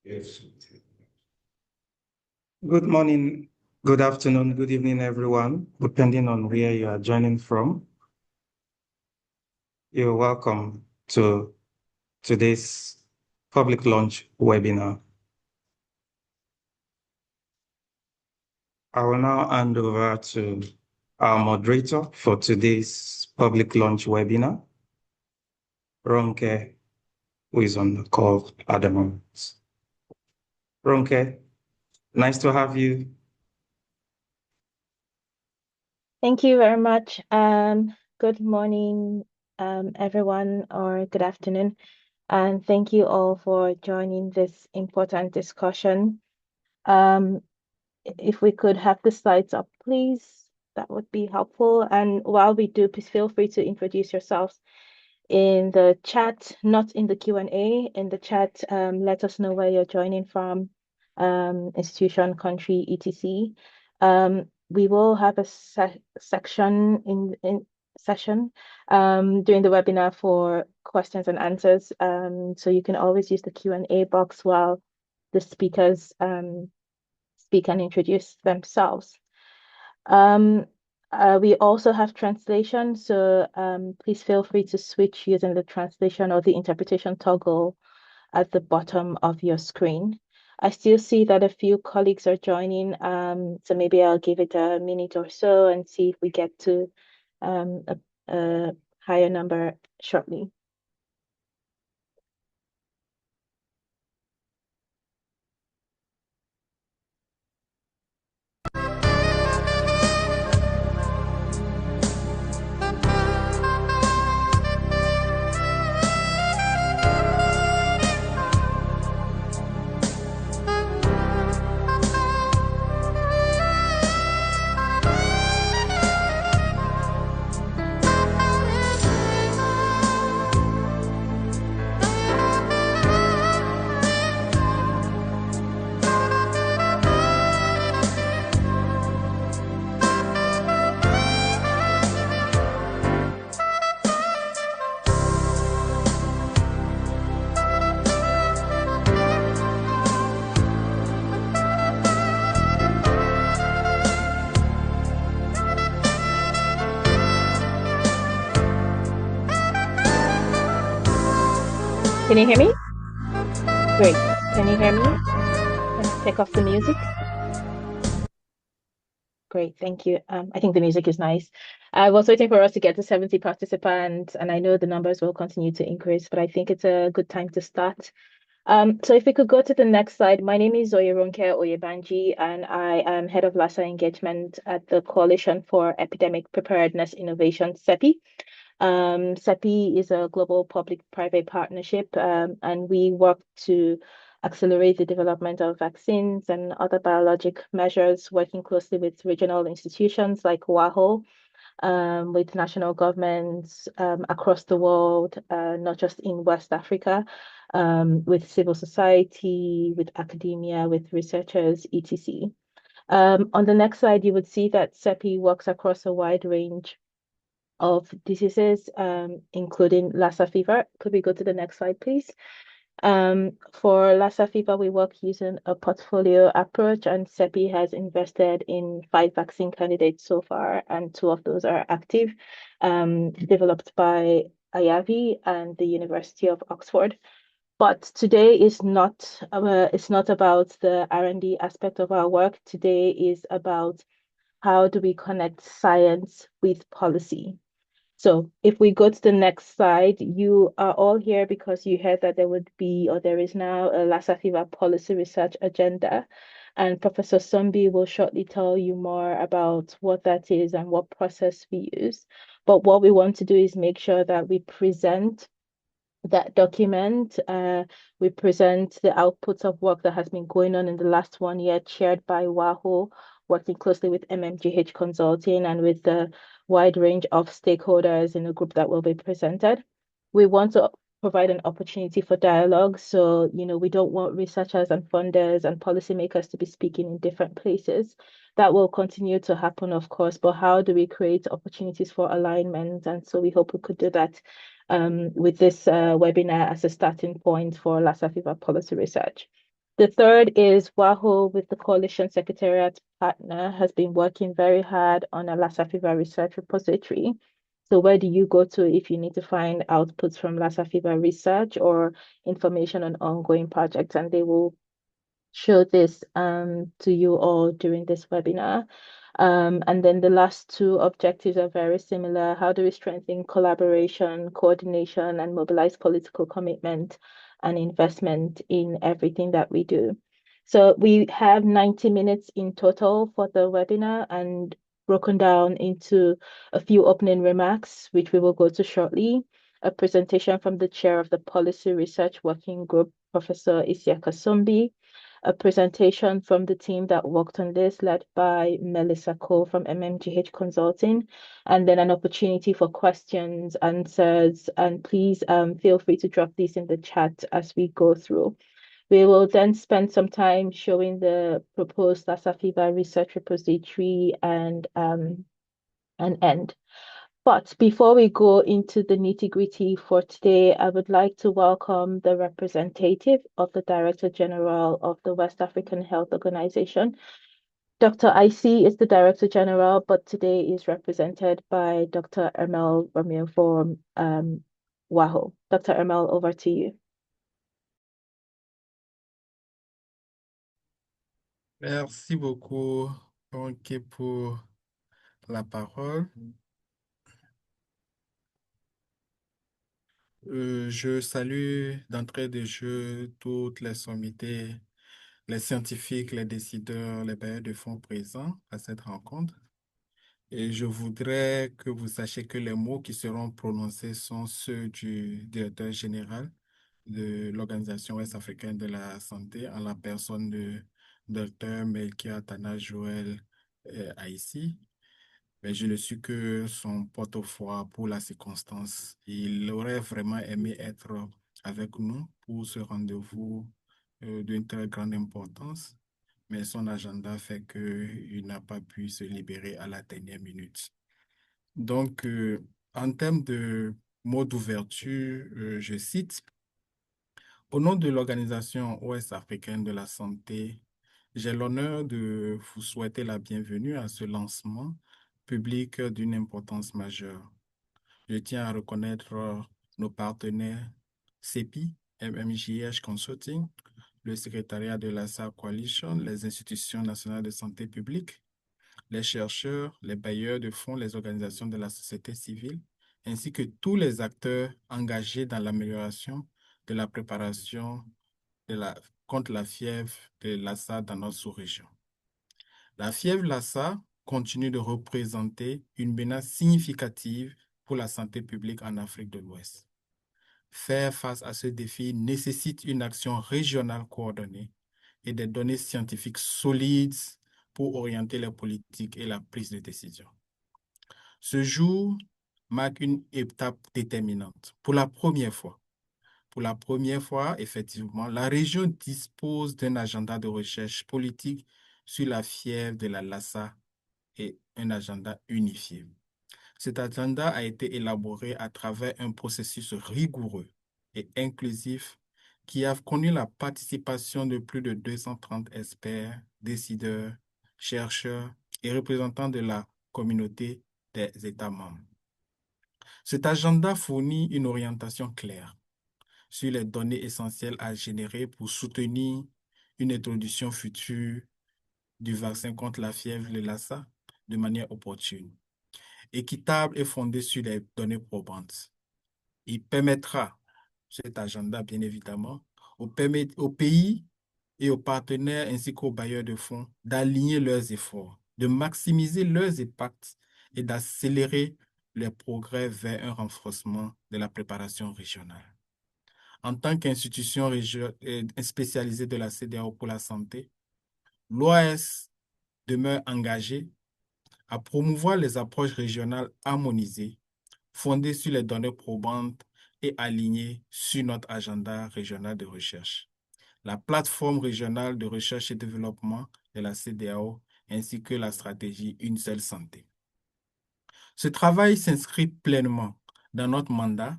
Yes. Good morning, good afternoon, good evening, everyone, depending on where you are joining from. You're welcome to today's public launch webinar. I will now hand over to our moderator for today's public launch webinar, Ronke, who is on the call at the moment. Ronke, nice to have you. Thank you very much. Good morning, everyone, or good afternoon. And thank you all for joining this important discussion. If we could have the slides up, please, that would be helpful. And while we do, please feel free to introduce yourselves in the chat, not in the Q&A. In the chat, let us know where you're joining from, institution, country, etc. We will have a section in session during the webinar for questions and answers. So you can always use the Q&A box while the speakers speak and introduce themselves. We also have translation, so please feel free to switch using the translation or the interpretation toggle at the bottom of your screen. I still see that a few colleagues are joining, so maybe I'll give it a minute or so and see if we get to a higher number shortly. Can you hear me? Great. Can you hear me? Can I take off the music? Great, thank you. I think the music is nice. I was waiting for us to get to 70 participants, and I know the numbers will continue to increase, but I think it's a good time to start. So if we could go to the next slide. My name is Oyeronke Oyebanji, and I am Head of Lassa Engagement at the Coalition for Epidemic Preparedness Innovation, CEPI. CEPI is a global public-private partnership, and we work to accelerate the development of vaccines and other biologic measures, working closely with regional institutions like WAHO, with national governments across the world, not just in West Africa, with civil society, with academia, with researchers, etc. On the next slide, you would see that CEPI works across a wide range of diseases, including Lassa fever. Could we go to the next slide, please? For Lassa fever, we work using a portfolio approach, and CEPI has invested in 5 vaccine candidates so far, and 2 of those are active, developed by IAVI and the University of Oxford. But today is not it's not about the R&D aspect of our work. Today is about how do we connect science with policy. So if we go to the next slide, you are all here because you heard that there would be, or there is now, a Lassa Fever Policy Research Agenda. And Professor Sombi will shortly tell you more about what that is and what process we use. But what we want to do is make sure that we present that document. We present the outputs of work that has been going on in the last 1 year, chaired by WAHO, working closely with MMGH Consulting and with the wide range of stakeholders in the group that will be presented. We want to provide an opportunity for dialogue. So, we don't want researchers and funders and policymakers to be speaking in different places. That will continue to happen, of course, but how do we create opportunities for alignment? And so we hope we could do that with this webinar as a starting point for Lassa fever policy research. The third is WAHO with the Coalition Secretariat partner has been working very hard on a Lassa Fever Research Repository. So where do you go to if you need to find outputs from Lassa Fever research or information on ongoing projects? And they will show this to you all during this webinar. And then the last two objectives are very similar. How do we strengthen collaboration, coordination, and mobilize political commitment and investment in everything that we do? So we have 90 minutes in total for the webinar and broken down into a few opening remarks, which we will go to shortly, a presentation from the chair of the Policy Research Working Group, Professor Isiaka Sombi, a presentation from the team that worked on this, led by Melissa Cole from MMGH Consulting, and then an opportunity for questions, answers, and please feel free to drop these in the chat as we go through. We will then spend some time showing the proposed Lassa Fever Research Repository and end. But before we go into the nitty-gritty for today, I would like to welcome the representative of the Director General of the West African Health Organization. Dr. IC is the Director General, but today is represented by Dr. Ermel Romeo from WAHO. Dr. Ermel, over to you. Merci beaucoup, donc, pour la parole. Je salue d'entrée de jeu toutes les sommités, les scientifiques, les décideurs, les bailleurs de fonds présents à cette rencontre. Et je voudrais que vous sachiez que les mots qui seront prononcés sont ceux du directeur général de l'Organisation ouest-africaine de la santé, en la personne de Dr. Melkia Tana Joël Haïssi. Mais je ne suis que son porte-voix pour la circonstance. Il aurait vraiment aimé être avec nous pour ce rendez-vous d'une très grande importance, mais son agenda fait qu'il n'a pas pu se libérer à la dernière minute. Donc, en termes de mot d'ouverture, je cite, au nom de l'Organisation ouest-africaine de la santé, j'ai l'honneur de vous souhaiter la bienvenue à ce lancement public d'une importance majeure. Je tiens à reconnaître nos partenaires CEPI, MMJH Consulting, le secrétariat de Lassa Coalition, les institutions nationales de santé publique, les chercheurs, les bailleurs de fonds, les organisations de la société civile, ainsi que tous les acteurs engagés dans l'amélioration de la préparation contre la fièvre de Lassa dans notre sous-région. La fièvre Lassa continue de représenter une menace significative pour la santé publique en Afrique de l'Ouest. Faire face à ce défi nécessite une action régionale coordonnée et des données scientifiques solides pour orienter les politiques et la prise de décision. Ce jour marque une étape déterminante. Pour la première fois, effectivement, la région dispose d'un agenda de recherche politique sur la fièvre de la Lassa et un agenda unifié. Cet agenda a été élaboré à travers un processus rigoureux et inclusif qui a connu la participation de plus de 230 experts, décideurs, chercheurs et représentants de la communauté des États membres. Cet agenda fournit une orientation claire sur les données essentielles à générer pour soutenir une introduction future du vaccin contre la fièvre de Lassa de manière opportune, équitable et fondée sur les données probantes. Il permettra, cet agenda bien évidemment, aux pays et aux partenaires ainsi qu'aux bailleurs de fonds d'aligner leurs efforts, de maximiser leurs impacts et d'accélérer les progrès vers un renforcement de la préparation régionale. En tant qu'institution spécialisée de la CEDEAO pour la santé, l'OAS demeure engagée à promouvoir les approches régionales harmonisées, fondées sur les données probantes et alignées sur notre agenda régional de recherche, la plateforme régionale de recherche et développement de la CEDEAO, ainsi que la stratégie Une seule santé. Ce travail s'inscrit pleinement dans notre mandat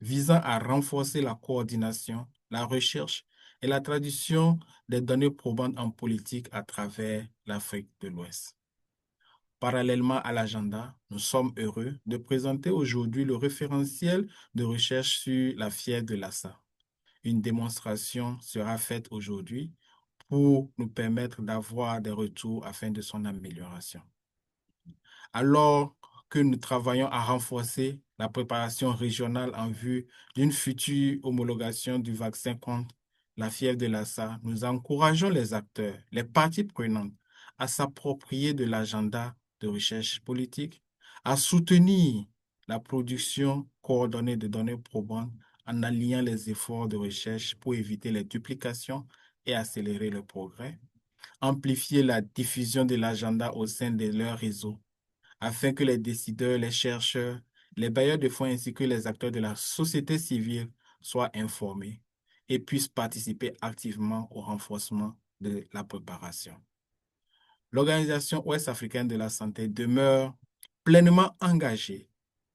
visant à renforcer la coordination, la recherche et la traduction des données probantes en politique à travers l'Afrique de l'Ouest. Parallèlement à l'agenda, nous sommes heureux de présenter aujourd'hui le référentiel de recherche sur la fièvre de Lassa. Une démonstration sera faite aujourd'hui pour nous permettre d'avoir des retours afin de son amélioration. Alors que nous travaillons à renforcer la préparation régionale en vue d'une future homologation du vaccin contre la fièvre de Lassa, nous encourageons les acteurs, les parties prenantes à s'approprier de l'agenda de recherche politique, à soutenir la production coordonnée de données probantes en alliant les efforts de recherche pour éviter les duplications et accélérer le progrès, amplifier la diffusion de l'agenda au sein de leur réseau afin que les décideurs, les chercheurs, les bailleurs de fonds ainsi que les acteurs de la société civile soient informés et puissent participer activement au renforcement de la préparation. L'Organisation ouest-africaine de la santé demeure pleinement engagée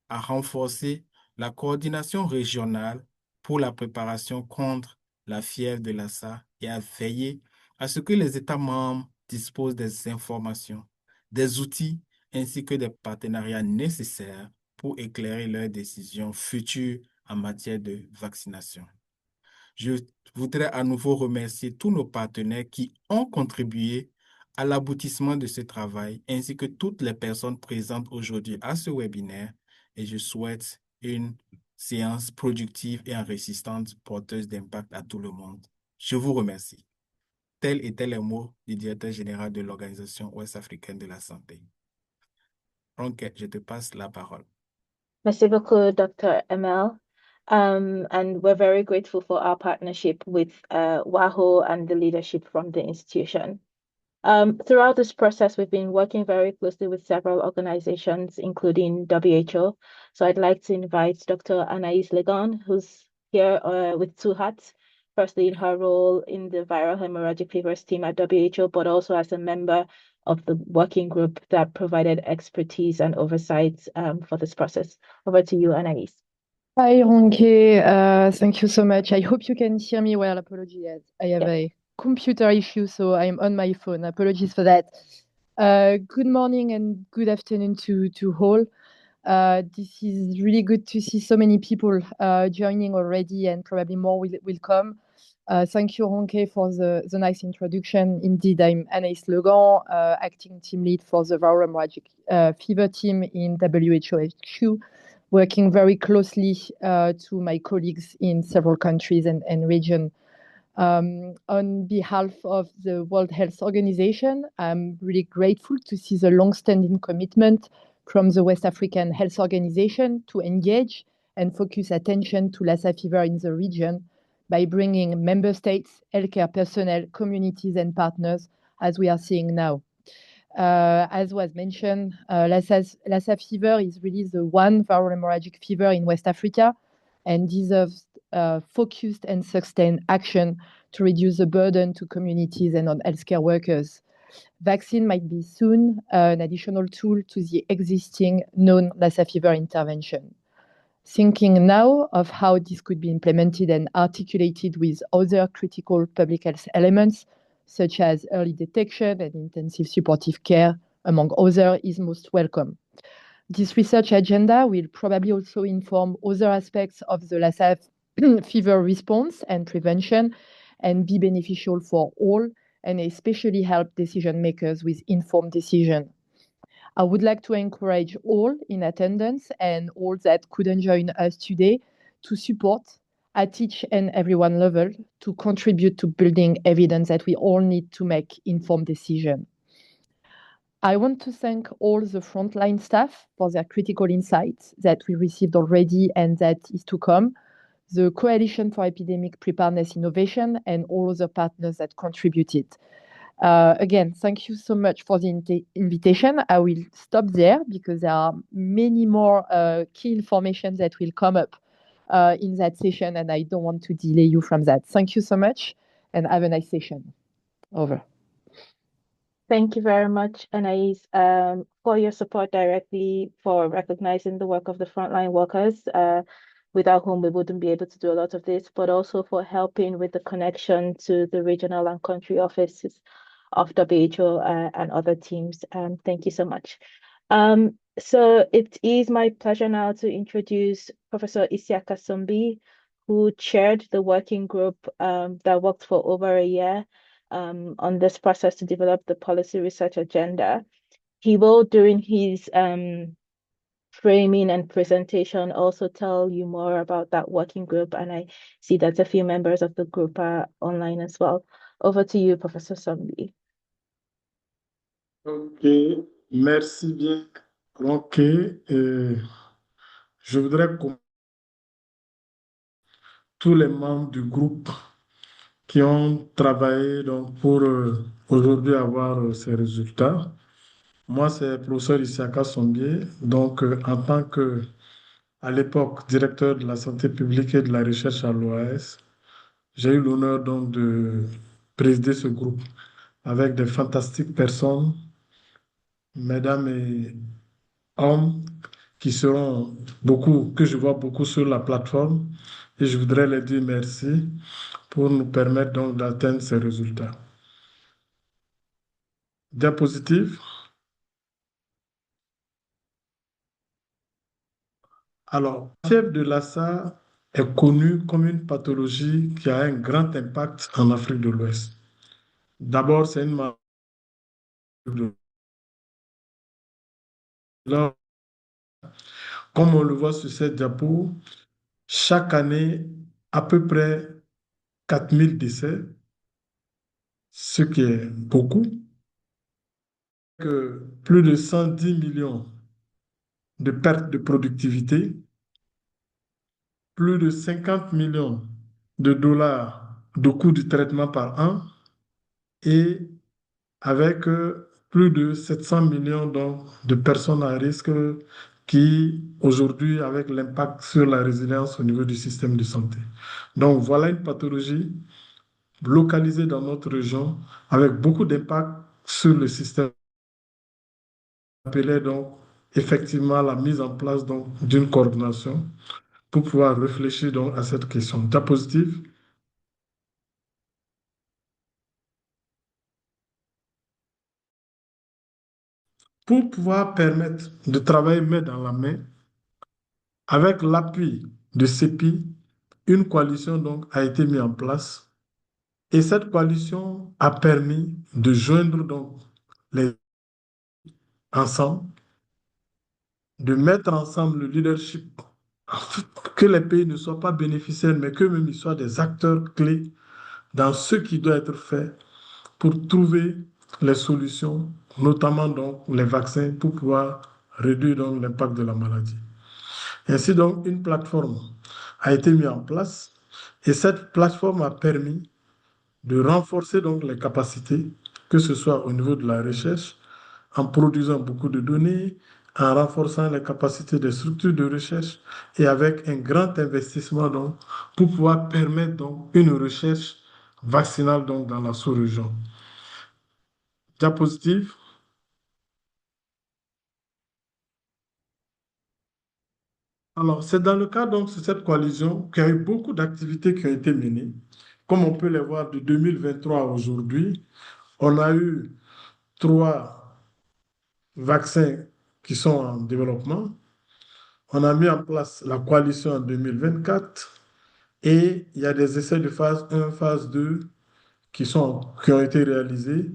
à renforcer la coordination régionale pour la préparation contre la fièvre de Lassa et à veiller à ce que les États membres disposent des informations, des outils ainsi que des partenariats nécessaires pour éclairer leurs décisions futures en matière de vaccination. Je voudrais à nouveau remercier tous nos partenaires qui ont contribué à l'aboutissement de ce travail, ainsi que toutes les personnes présentes aujourd'hui à ce webinaire, et je souhaite une séance productive et enrichissante, porteuse d'impact à tout le monde. Je vous remercie. Tels étaient les mots du directeur général de l'Organisation ouest-africaine de la santé. Ronke, je te passe la parole. Merci beaucoup, Dr. ML. And we're very grateful for our partnership with WAHO and the leadership from the institution. Throughout this process, we've been working very closely with several organizations, including WHO. So I'd like to invite Dr. Anaïs Legon, who's here with two hats. Firstly, in her role in the viral hemorrhagic fevers team at WHO, but also as a member of the working group that provided expertise and oversight for this process. Over to you, Anaïs. Hi, Ronke. Thank you so much. I hope you can hear me well. Apologies. I have a computer issue, so I'm on my phone. Apologies for that. Good morning and good afternoon to all. This is really good to see so many people joining already, and probably more will come. Thank you, Ronke, for the nice introduction. Indeed, I'm Anaïs Legan, acting team lead for the viral hemorrhagic fever team in WHO HQ, working very closely to my colleagues in several countries and regions. On behalf of the World Health Organization, I'm really grateful to see the long-standing commitment from the West African Health Organization to engage and focus attention to Lassa fever in the region by bringing member states, healthcare personnel, communities, and partners, as we are seeing now. As was mentioned, Lassa fever is really the one viral hemorrhagic fever in West Africa and deserves focused and sustained action to reduce the burden to communities and on healthcare workers. Vaccine might be soon an additional tool to the existing known Lassa fever intervention. Thinking now of how this could be implemented and articulated with other critical public health elements, such as early detection and intensive supportive care, among others, is most welcome. This research agenda will probably also inform other aspects of the Lassa fever response and prevention and be beneficial for all, and especially help decision makers with informed decision. I would like to encourage all in attendance and all that couldn't join us today to support at each and every one level to contribute to building evidence that we all need to make informed decisions. I want to thank all the frontline staff for their critical insights that we received already and that is to come, the Coalition for Epidemic Preparedness Innovation, and all other partners that contributed. Again, thank you so much for the invitation. I will stop there because there are many more key information that will come up in that session, and I don't want to delay you from that. Thank you so much, and have a nice session. Over. Thank you very much, Anaïs, for your support directly for recognizing the work of the frontline workers without whom we wouldn't be able to do a lot of this, but also for helping with the connection to the regional and country offices of WHO and other teams. Thank you so much. So it is my pleasure now to introduce Professor Isiaka Sumbi, who chaired the working group that worked for over a year on this process to develop the policy research agenda. He will, during his framing and presentation, also tell you more about that working group, and I see that a few members of the group are online as well. Over to you, Professor Sumbi. Ok, merci bien, Ronke. Je voudrais remercier tous les membres du groupe qui ont travaillé donc, pour aujourd'hui avoir ces résultats. Moi, c'est le professeur Isiaka Sombier. Donc, en tant que, à l'époque, directeur de la santé publique et de la recherche à l'OAS, j'ai eu l'honneur donc de présider ce groupe avec des fantastiques personnes, mesdames et hommes, qui seront beaucoup, que je vois beaucoup sur la plateforme. Et je voudrais les dire merci pour nous permettre donc d'atteindre ces résultats. Diapositive. Alors, la fièvre de Lassa est connue comme une pathologie qui a un grand impact en Afrique de l'Ouest. D'abord, c'est une maladie de... Comme on le voit sur cette diapo, chaque année, à peu près 4000 décès, ce qui est beaucoup, que plus de 110 millions de pertes de productivité, plus de 50 millions de dollars de coûts du traitement par an et avec plus de 700 millions donc, de personnes à risque qui, aujourd'hui, avec l'impact sur la résilience au niveau du système de santé. Donc, voilà une pathologie localisée dans notre région avec beaucoup d'impact sur le système. Appelait donc effectivement la mise en place donc d'une coordination pour pouvoir réfléchir donc à cette question. Diapositive. Pour pouvoir permettre de travailler main dans la main, avec l'appui de CEPI, une coalition donc a été mise en place et cette coalition a permis de joindre donc les ensemble, de mettre ensemble le leadership, que les pays ne soient pas bénéficiaires, mais qu'eux-mêmes ils soient des acteurs clés dans ce qui doit être fait pour trouver les solutions, notamment donc les vaccins, pour pouvoir réduire donc l'impact de la maladie. Ainsi donc, une plateforme a été mise en place et cette plateforme a permis de renforcer donc les capacités, que ce soit au niveau de la recherche, en produisant beaucoup de données, en renforçant les capacités des structures de recherche et avec un grand investissement donc, pour pouvoir permettre donc, une recherche vaccinale donc, dans la sous-région. Diapositive. Alors, c'est dans le cadre donc, de cette coalition qu'il y a eu beaucoup d'activités qui ont été menées. Comme on peut les voir de 2023 à aujourd'hui, on a eu 3 vaccins qui sont en développement. On a mis en place la coalition en 2024 et il y a des essais de phase 1, phase 2 qui ont été réalisés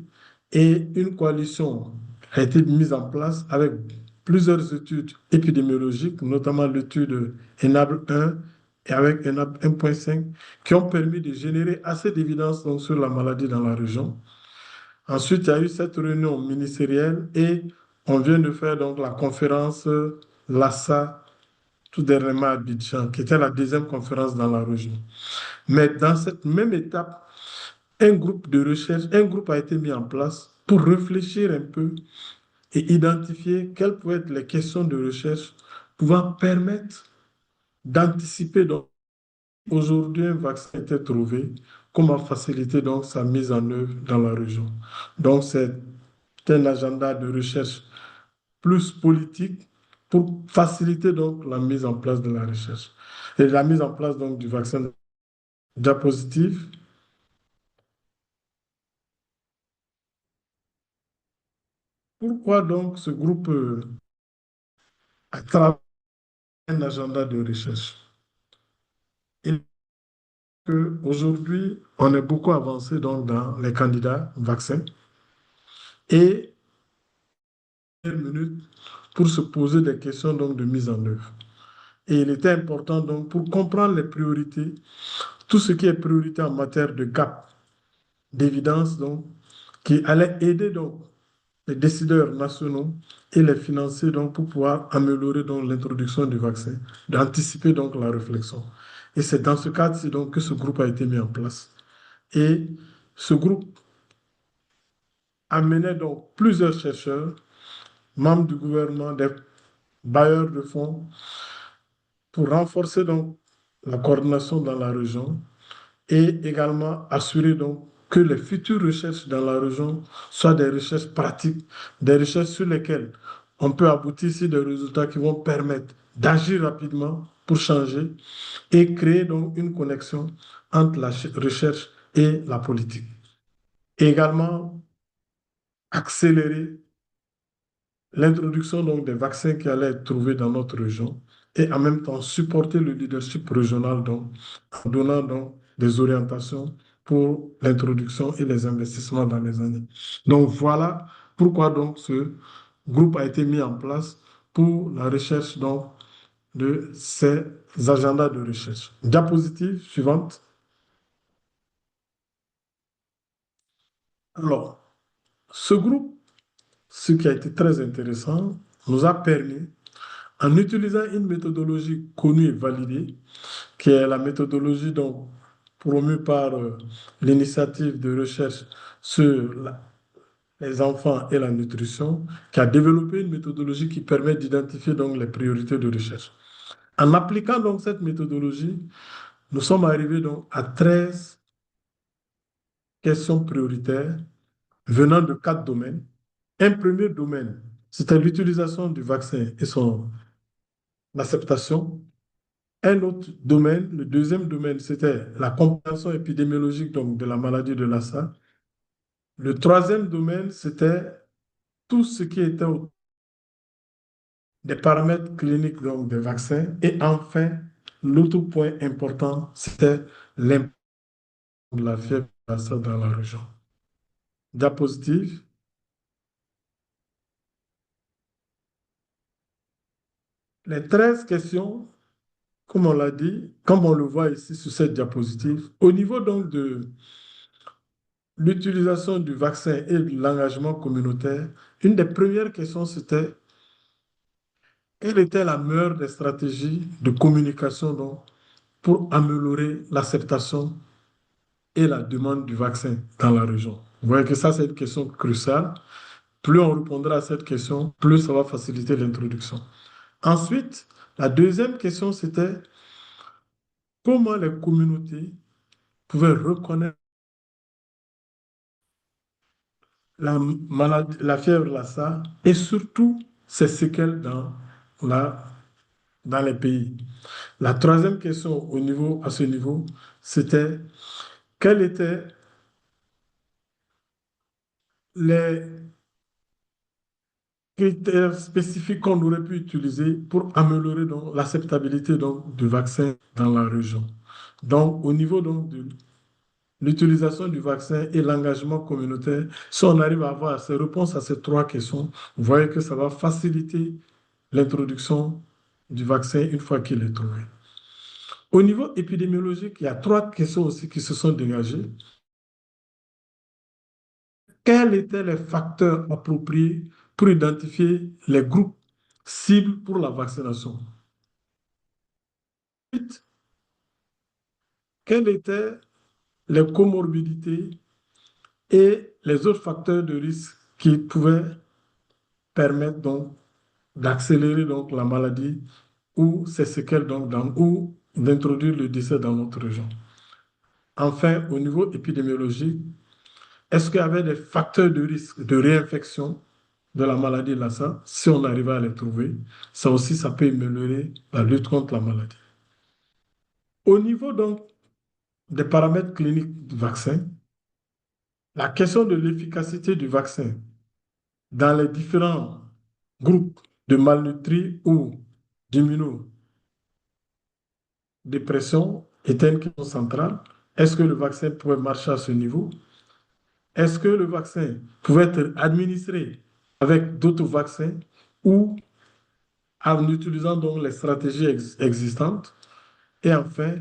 et une coalition a été mise en place avec plusieurs études épidémiologiques, notamment l'étude ENABLE 1 et avec ENABLE 1.5, qui ont permis de générer assez d'évidence sur la maladie dans la région. Ensuite, il y a eu cette réunion ministérielle et on vient de faire donc la conférence Lassa, tout dernièrement à Abidjan, qui était la 2e conférence dans la région. Mais dans cette même étape, un groupe de recherche, un groupe a été mis en place pour réfléchir un peu et identifier quelles pouvaient être les questions de recherche pouvant permettre d'anticiper. Donc, aujourd'hui, un vaccin a été trouvé, comment faciliter donc sa mise en œuvre dans la région. Donc, c'est un agenda de recherche plus politique pour faciliter donc la mise en place de la recherche et la mise en place donc du vaccin. Diapositive. Pourquoi donc ce groupe a travaillé un agenda de recherche? Et qu'aujourd'hui, on est beaucoup avancé donc dans les candidats vaccins et une minute pour se poser des questions donc de mise en œuvre. Et il était important donc pour comprendre les priorités, tout ce qui est priorité en matière de gap, d'évidence donc, qui allait aider donc les décideurs nationaux et les financiers donc pour pouvoir améliorer donc l'introduction du vaccin, d'anticiper donc la réflexion. Et c'est dans ce cadre-ci donc que ce groupe a été mis en place. Et ce groupe amenait donc plusieurs chercheurs, membres du gouvernement, des bailleurs de fonds, pour renforcer donc la coordination dans la région et également assurer donc que les futures recherches dans la région soient des recherches pratiques, des recherches sur lesquelles on peut aboutir sur des résultats qui vont permettre d'agir rapidement pour changer et créer donc une connexion entre la recherche et la politique. Et également accélérer l'introduction donc des vaccins qui allaient être trouvés dans notre région et en même temps supporter le leadership régional donc, en donnant donc des orientations pour l'introduction et les investissements dans les années. Donc voilà pourquoi donc ce groupe a été mis en place pour la recherche donc de ces agendas de recherche. Diapositive suivante. Alors, ce groupe, ce qui a été très intéressant, nous a permis, en utilisant une méthodologie connue et validée, qui est la méthodologie donc promue par l'initiative de recherche sur les enfants et la nutrition, qui a développé une méthodologie qui permet d'identifier donc les priorités de recherche. En appliquant donc cette méthodologie, nous sommes arrivés donc à 13 questions prioritaires venant de 4 domaines. Un premier domaine, c'était l'utilisation du vaccin et son acceptation. Un autre domaine, le deuxième domaine, c'était la compréhension épidémiologique donc, de la maladie de Lassa. Le troisième domaine, c'était tout ce qui était des paramètres cliniques donc, des vaccins. Et enfin, l'autre point important, c'était l'impact de la fièvre de Lassa dans la région. Diapositive. Les 13 questions, comme on l'a dit, comme on le voit ici sur cette diapositive, au niveau donc de l'utilisation du vaccin et de l'engagement communautaire, une des premières questions, c'était quelle était la meilleure des stratégies de communication donc, pour améliorer l'acceptation et la demande du vaccin dans la région. Vous voyez que ça, c'est une question cruciale. Plus on répondra à cette question, plus ça va faciliter l'introduction. Ensuite, la deuxième question, c'était comment les communautés pouvaient reconnaître la maladie, la fièvre Lassa et surtout ses séquelles dans les pays. La troisième question à ce niveau, c'était quels étaient les critères spécifiques qu'on aurait pu utiliser pour améliorer donc l'acceptabilité donc du vaccin dans la région. Donc, au niveau donc de l'utilisation du vaccin et l'engagement communautaire, si on arrive à avoir ces réponses à ces trois questions, vous voyez que ça va faciliter l'introduction du vaccin une fois qu'il est trouvé. Au niveau épidémiologique, il y a trois questions aussi qui se sont dégagées. Quels étaient les facteurs appropriés pour identifier les groupes cibles pour la vaccination? Ensuite, quelles étaient les comorbidités et les autres facteurs de risque qui pouvaient permettre donc d'accélérer donc la maladie ou ses séquelles donc ou d'introduire le décès dans notre région. Enfin, au niveau épidémiologique, est-ce qu'il y avait des facteurs de risque de réinfection de la maladie Lassa, si on arrive à les trouver, ça aussi, ça peut améliorer la lutte contre la maladie. Au niveau donc des paramètres cliniques du vaccin, la question de l'efficacité du vaccin dans les différents groupes de malnutris ou d'immunodépression était une question centrale. Est-ce que le vaccin pouvait marcher à ce niveau? Est-ce que le vaccin pouvait être administré avec d'autres vaccins ou en utilisant donc les stratégies existantes? Et enfin,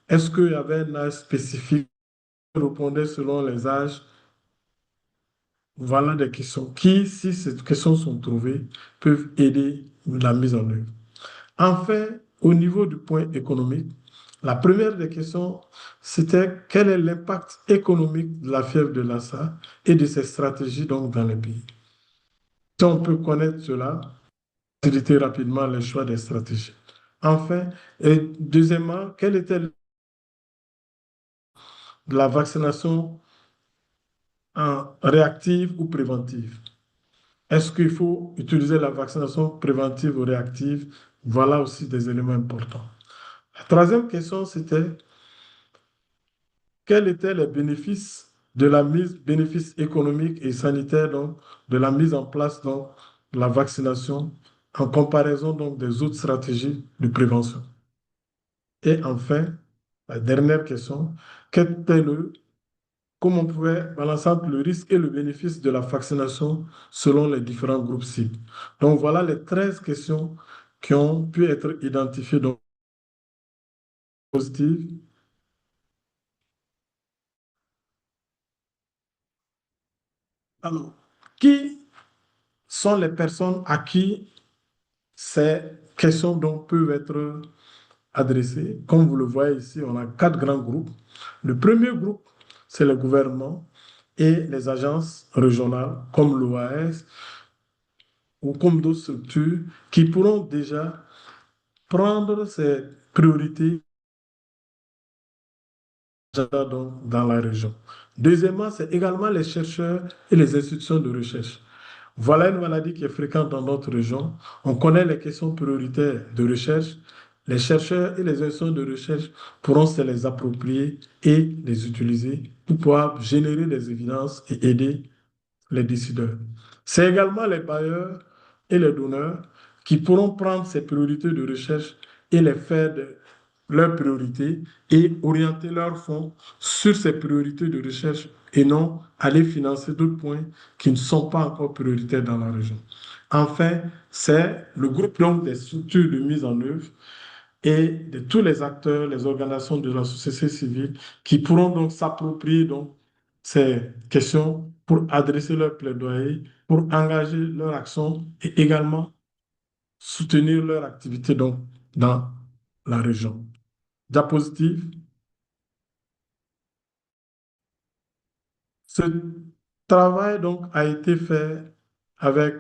est-ce qu'il y avait un âge spécifique qui répondait selon les âges? Voilà des questions qui, si ces questions sont trouvées, peuvent aider la mise en œuvre. Enfin, au niveau du point économique, la première des questions, c'était quel est l'impact économique de la fièvre de Lassa et de ses stratégies donc dans les pays. Si on peut connaître cela, faciliter rapidement le choix des stratégies. Enfin, et deuxièmement, quelle était la vaccination réactive ou préventive? Est-ce qu'il faut utiliser la vaccination préventive ou réactive? Voilà aussi des éléments importants. La troisième question, c'était quels étaient les bénéfices bénéfices économiques et sanitaires donc, de la mise en place donc, de la vaccination en comparaison donc, des autres stratégies de prévention. Et enfin, la dernière question, comment on pouvait balancer entre le risque et le bénéfice de la vaccination selon les différents groupes cibles. Donc voilà les 13 questions qui ont pu être identifiées donc positives. Alors, qui sont les personnes à qui ces questions donc peuvent être adressées? Comme vous le voyez ici, on a 4 grands groupes. Le premier groupe, c'est le gouvernement et les agences régionales comme l'OAS ou comme d'autres structures qui pourront déjà prendre ces priorités dans la région. Deuxièmement, c'est également les chercheurs et les institutions de recherche. Voilà une maladie qui est fréquente dans notre région. On connaît les questions prioritaires de recherche. Les chercheurs et les institutions de recherche pourront se les approprier et les utiliser pour pouvoir générer des évidences et aider les décideurs. C'est également les bailleurs et les donneurs qui pourront prendre ces priorités de recherche et les faire de leurs priorités et orienter leurs fonds sur ces priorités de recherche et non aller financer d'autres points qui ne sont pas encore prioritaires dans la région. Enfin, c'est le groupe donc des structures de mise en œuvre et de tous les acteurs, les organisations de la société civile qui pourront donc s'approprier donc ces questions pour adresser leur plaidoyer, pour engager leur action et également soutenir leur activité donc dans la région. Diapositive. Ce travail donc a été fait avec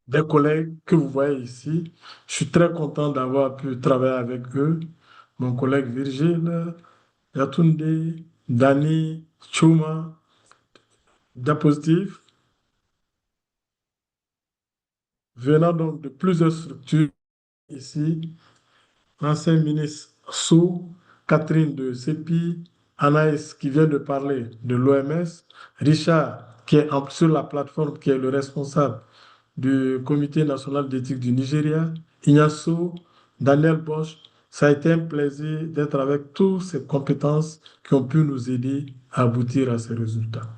des collègues que vous voyez ici. Je suis très content d'avoir pu travailler avec eux. Mon collègue Virgile, Yatunde, Dani, Chuma, Diapositive, venant donc de plusieurs structures ici, l'ancien ministre Sou, Catherine de CEPI, Anaïs qui vient de parler de l'OMS, Richard qui est sur la plateforme, qui est le responsable du Comité national d'éthique du Nigeria, Ignacio, Daniel Bosch. Ça a été un plaisir d'être avec toutes ces compétences qui ont pu nous aider à aboutir à ces résultats.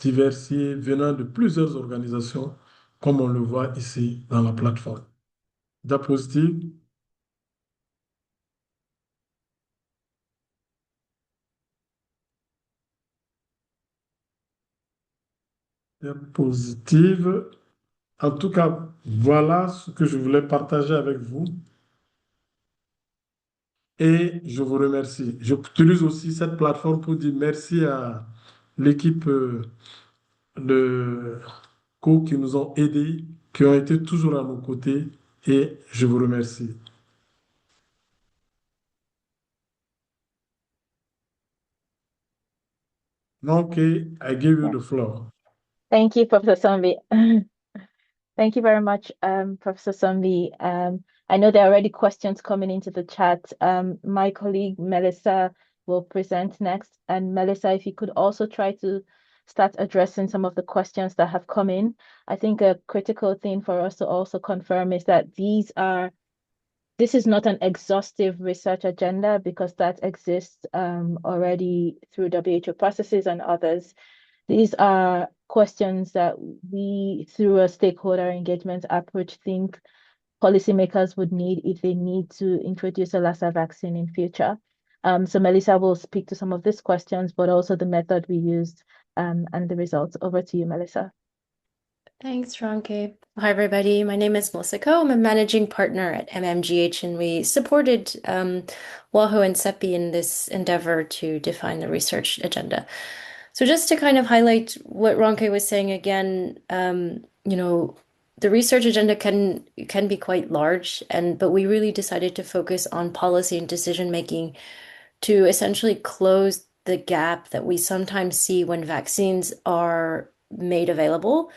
Diversifiés venant de plusieurs organisations, comme on le voit ici dans la plateforme. Diapositive. Diapositive. En tout cas, voilà ce que je voulais partager avec vous. Et je vous remercie. J'utilise aussi cette plateforme pour dire merci à l'équipe de co qui nous ont aidés, qui ont été toujours à nos côtés. Et je vous remercie. Okay, I give you the floor. Thank you, Professor Sombi. Thank you very much, Professor Sombi. I know there are already questions coming into the chat. My colleague Melissa will present next. And Melissa, if you could also try to start addressing some of the questions that have come in. I think a critical thing for us to also confirm is that this is not an exhaustive research agenda because that exists already through WHO processes and others. These are questions that we, through a stakeholder engagement approach, think policymakers would need if they need to introduce a Lassa vaccine in future. So Melissa will speak to some of these questions, but also the method we used and the results. Over to you, Melissa. Thanks, Ronke. Hi, everybody. My name is Melissa Coe. I'm a managing partner at MMGH, and we supported WAHO and CEPI in this endeavor to define the research agenda. So just to kind of highlight what Ronke was saying again, the research agenda can be quite large, but we really decided to focus on policy and decision making to essentially close the gap that we sometimes see when vaccines are made available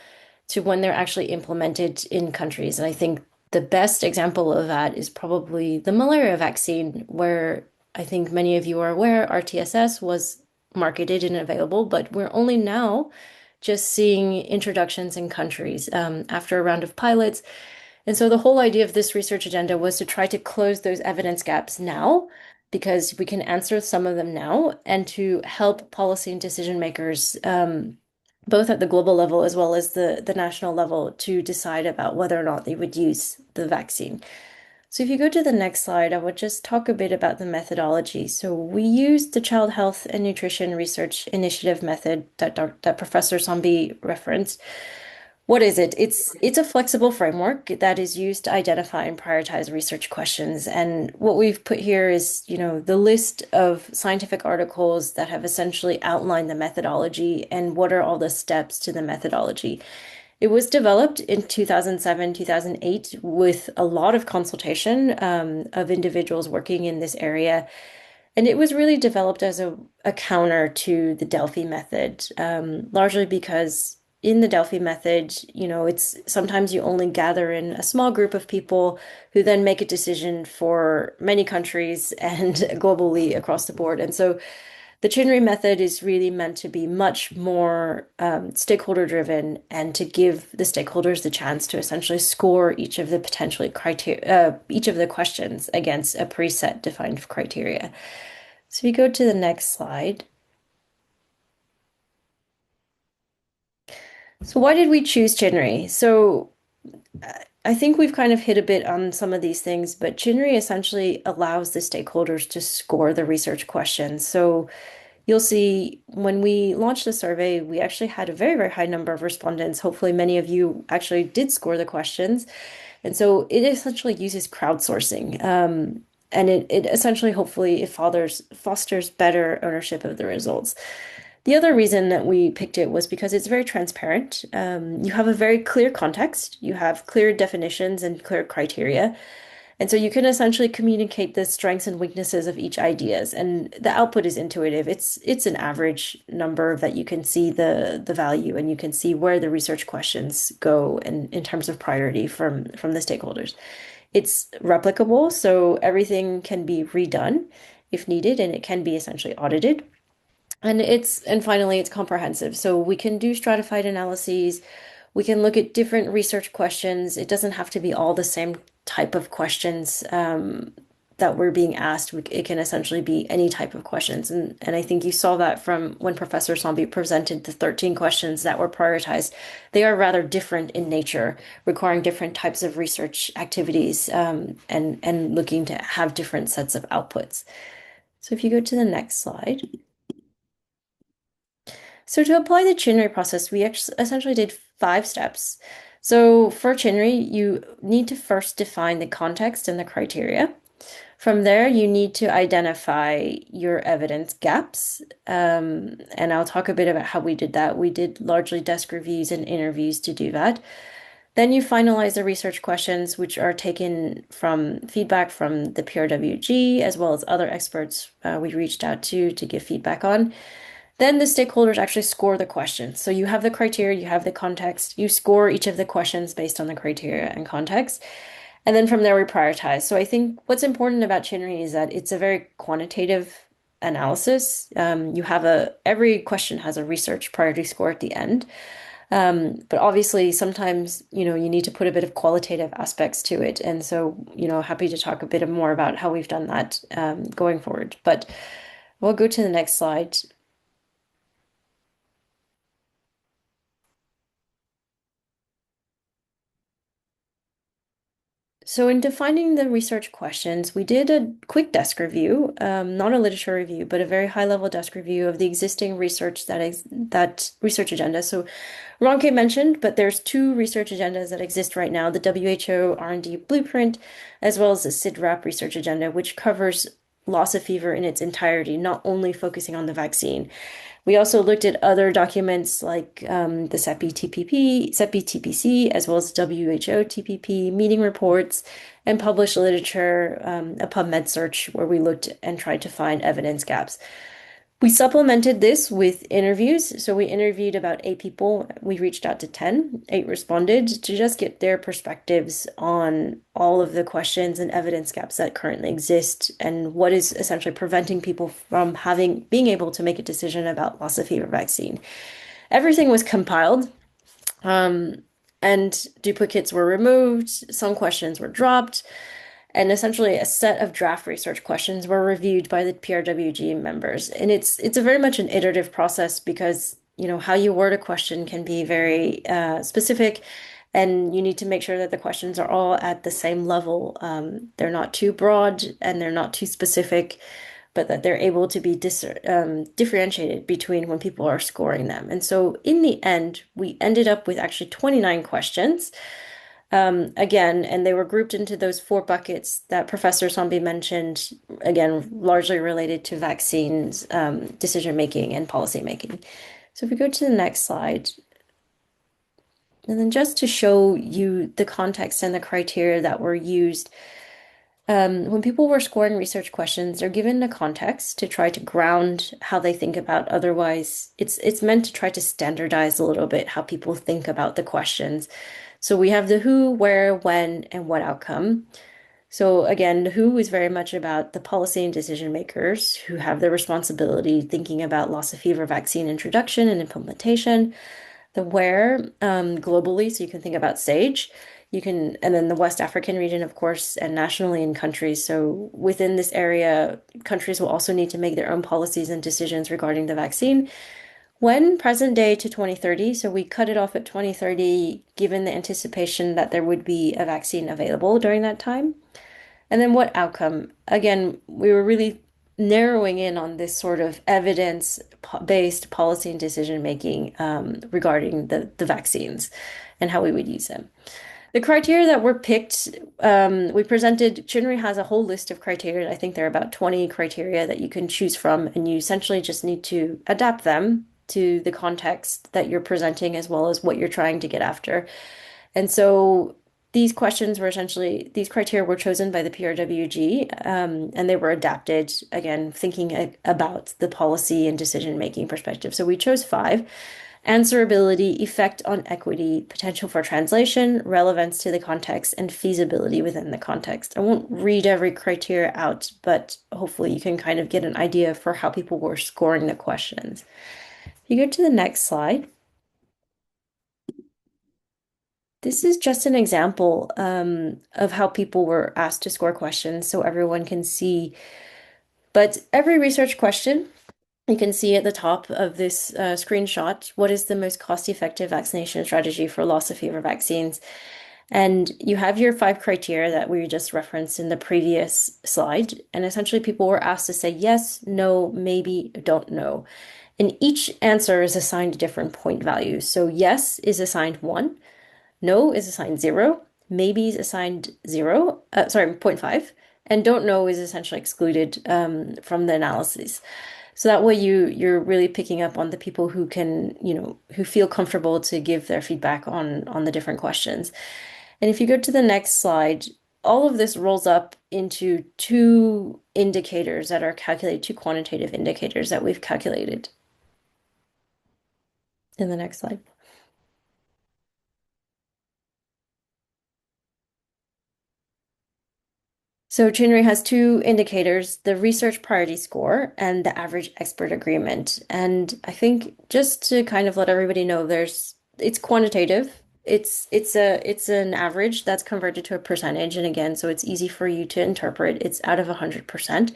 to when they're actually implemented in countries. And I think the best example of that is probably the malaria vaccine, where I think many of you are aware RTSS was marketed and available, but we're only now just seeing introductions in countries after a round of pilots. And so the whole idea of this research agenda was to try to close those evidence gaps now, because we can answer some of them now, and to help policy and decision makers both at the global level as well as the national level to decide about whether or not they would use the vaccine. So if you go to the next slide, I would just talk a bit about the methodology. So we used the Child Health and Nutrition Research Initiative method that Professor Sombi referenced. What is it? It's a flexible framework that is used to identify and prioritize research questions. And what we've put here is, the list of scientific articles that have essentially outlined the methodology and what are all the steps to the methodology. It was developed in 2007, 2008 with a lot of consultation of individuals working in this area. And it was really developed as a counter to the Delphi method, largely because in the Delphi method, it's sometimes you only gather in a small group of people who then make a decision for many countries and globally across the board. And so the CHNRI method is really meant to be much more stakeholder driven and to give the stakeholders the chance to essentially score each of the each of the questions against a preset defined criteria. So we go to the next slide. So why did we choose CHNRI? So I think we've kind of hit a bit on some of these things, but CHNRI essentially allows the stakeholders to score the research questions. So you'll see when we launched the survey, we actually had a very, very high number of respondents. Hopefully many of you actually did score the questions. And so it essentially uses crowdsourcing. And it essentially, hopefully, it fosters better ownership of the results. The other reason that we picked it was because it's very transparent. You have a very clear context, you have clear definitions and clear criteria. And so you can essentially communicate the strengths and weaknesses of each ideas. And the output is intuitive. It's an average number that you can see the value, and you can see where the research questions go in terms of priority from the stakeholders. It's replicable, so everything can be redone if needed, and it can be essentially audited. And finally, it's comprehensive. So we can do stratified analyses. We can look at different research questions. It doesn't have to be all the same type of questions that we're being asked. It can essentially be any type of questions. And I think you saw that from when Professor Sombi presented the 13 questions that were prioritized. They are rather different in nature, requiring different types of research activities and looking to have different sets of outputs. So if you go to the next slide. So to apply the CHNRI process, we essentially did 5 steps. So for CHNRI, you need to first define the context and the criteria. From there, you need to identify your evidence gaps. And I'll talk a bit about how we did that. We did largely desk reviews and interviews to do that. Then you finalize the research questions, which are taken from feedback from the PRWG, as well as other experts we reached out to give feedback on. Then the stakeholders actually score the questions. So you have the criteria, you have the context, you score each of the questions based on the criteria and context. And then from there, we prioritize. So I think what's important about CHNRI is that it's a very quantitative analysis. Every question has a research priority score at the end. But obviously, sometimes, you need to put a bit of qualitative aspects to it. And so, happy to talk a bit more about how we've done that going forward. But we'll go to the next slide. So in defining the research questions, we did a quick desk review, not a literature review, but a very high-level desk review of the existing research that research agenda. So Ronke mentioned, but there's 2 research agendas that exist right now, the WHO R&D Blueprint, as well as the CIDRAP research agenda, which covers Lassa fever in its entirety, not only focusing on the vaccine. We also looked at other documents like the CEPI-TPC, as well as WHO TPP, meeting reports, and published literature, a PubMed search where we looked and tried to find evidence gaps. We supplemented this with interviews. So we interviewed about 8 people. We reached out to 10. 8 responded to just get their perspectives on all of the questions and evidence gaps that currently exist and what is essentially preventing people from being able to make a decision about Lassa fever vaccine. Everything was compiled, and duplicates were removed. Some questions were dropped. And essentially a set of draft research questions were reviewed by the PRWG members. And it's a very much an iterative process because, how you word a question can be very specific, and you need to make sure that the questions are all at the same level. They're not too broad and they're not too specific, but that they're able to be differentiated between when people are scoring them. And so in the end, we ended up with actually 29 questions. Again, and they were grouped into those 4 buckets that Professor Sombi mentioned, again, largely related to vaccines, decision-making, and policy-making. So if we go to the next slide, and then just to show you the context and the criteria that were used, when people were scoring research questions, they're given a context to try to ground how they think about. Otherwise, it's meant to try to standardize a little bit how people think about the questions. So we have the who, where, when, and what outcome. So again, the who is very much about the policy and decision makers who have the responsibility thinking about Lassa fever vaccine introduction and implementation. The where, globally, so you can think about SAGE. And then the West African region, of course, and nationally in countries. So within this area, countries will also need to make their own policies and decisions regarding the vaccine. When present day to 2030, so we cut it off at 2030, given the anticipation that there would be a vaccine available during that time. And then what outcome? Again, we were really narrowing in on this sort of evidence-based policy and decision-making regarding the vaccines and how we would use them. The criteria that were picked, we presented, CHNRI has a whole list of criteria. I think there are about 20 criteria that you can choose from, and you essentially just need to adapt them to the context that you're presenting as well as what you're trying to get after. And so these criteria were chosen by the PRWG, and they were adapted, again, thinking about the policy and decision-making perspective. So we chose 5. Answerability, effect on equity, potential for translation, relevance to the context, and feasibility within the context. I won't read every criteria out, but hopefully you can kind of get an idea for how people were scoring the questions. If you go to the next slide, this is just an example of how people were asked to score questions so everyone can see. But every research question, you can see at the top of this screenshot, what is the most cost-effective vaccination strategy for Lassa fever vaccines? And you have your 5 criteria that we just referenced in the previous slide. And essentially people were asked to say yes, no, maybe, don't know. And each answer is assigned a different point value. So yes is assigned 1, no is assigned 0, maybe is assigned 0.5, and don't know is essentially excluded from the analysis. So that way you're really picking up on the people who can, who feel comfortable to give their feedback on the different questions. And if you go to the next slide, all of this rolls up into 2 indicators that are calculated, 2 quantitative indicators that we've calculated. in the next slide. So CHNRI has two indicators, the research priority score and the average expert agreement. And I think just to kind of let everybody know, it's quantitative. It's an average that's converted to a percentage. And again, so it's easy for you to interpret. It's out of 100%.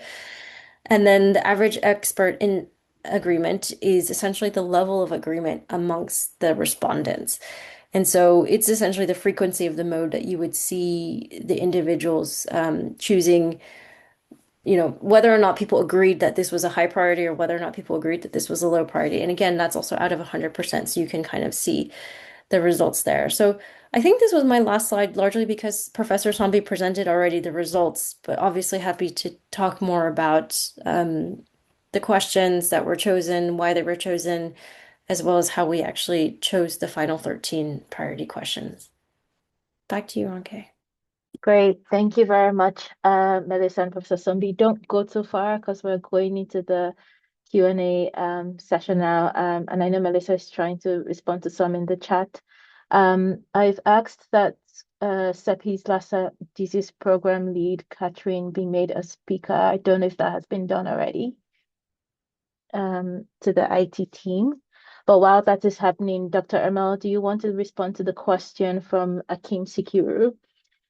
And then the average expert in agreement is essentially the level of agreement amongst the respondents. And so it's essentially the frequency of the mode that you would see the individuals choosing, whether or not people agreed that this was a high priority or whether or not people agreed that this was a low priority. And again, that's also out of 100%. So you can kind of see the results there. So I think this was my last slide, largely because Professor Sambi presented already the results, but obviously happy to talk more about the questions that were chosen, why they were chosen, as well as how we actually chose the final 13 priority questions. Back to you, Ronke. Great. Thank you very much, Melissa and Professor Sumbi. Don't go too far because we're going into the Q&A session now. And I know Melissa is trying to respond to some in the chat. I've asked that CEPI's Lassa Disease Program Lead, Catherine, be made a speaker. I don't know if that has been done already to the IT team. But while that is happening, Dr. Ermel, do you want to respond to the question from Akim Sikiru?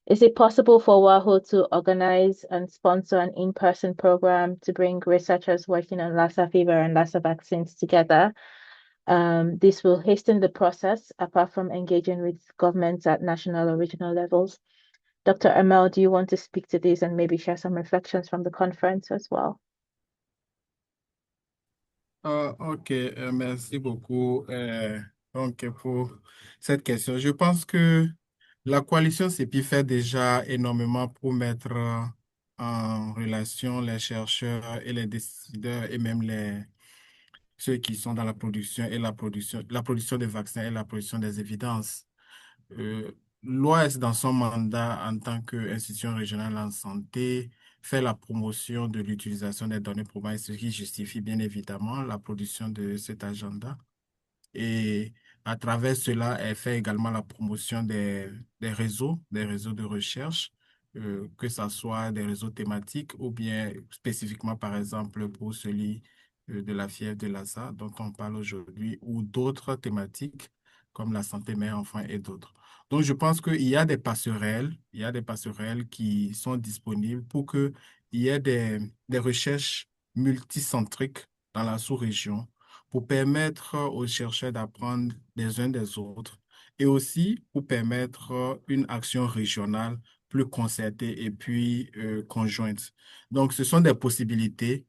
Is it possible for WAHO to organize and sponsor an in-person program to bring researchers working on Lassa fever and Lassa vaccines together? This will hasten the process, apart from engaging with governments at national or regional levels. Dr. Ermel, do you want to speak to this and maybe share some reflections from the conference as well? Ok, merci beaucoup donc, pour cette question. Je pense que la coalition CEPI fait déjà énormément pour mettre en relation les chercheurs et les décideurs et même ceux qui sont dans la production et la production des vaccins et la production des évidences. L'OAS, dans son mandat en tant qu'institution régionale en santé, fait la promotion de l'utilisation des données probantes, ce qui justifie bien évidemment la production de cet agenda. Et à travers cela, elle fait également la promotion des réseaux de recherche, que ce soit des réseaux thématiques ou bien spécifiquement, par exemple, pour celui de la fièvre de Lassa dont on parle aujourd'hui, ou d'autres thématiques comme la santé mère-enfant et d'autres. Donc, je pense qu'il y a des passerelles, qui sont disponibles pour qu'il y ait des recherches multicentriques dans la sous-région pour permettre aux chercheurs d'apprendre des uns des autres et aussi pour permettre une action régionale plus concertée et puis conjointe. Donc, ce sont des possibilités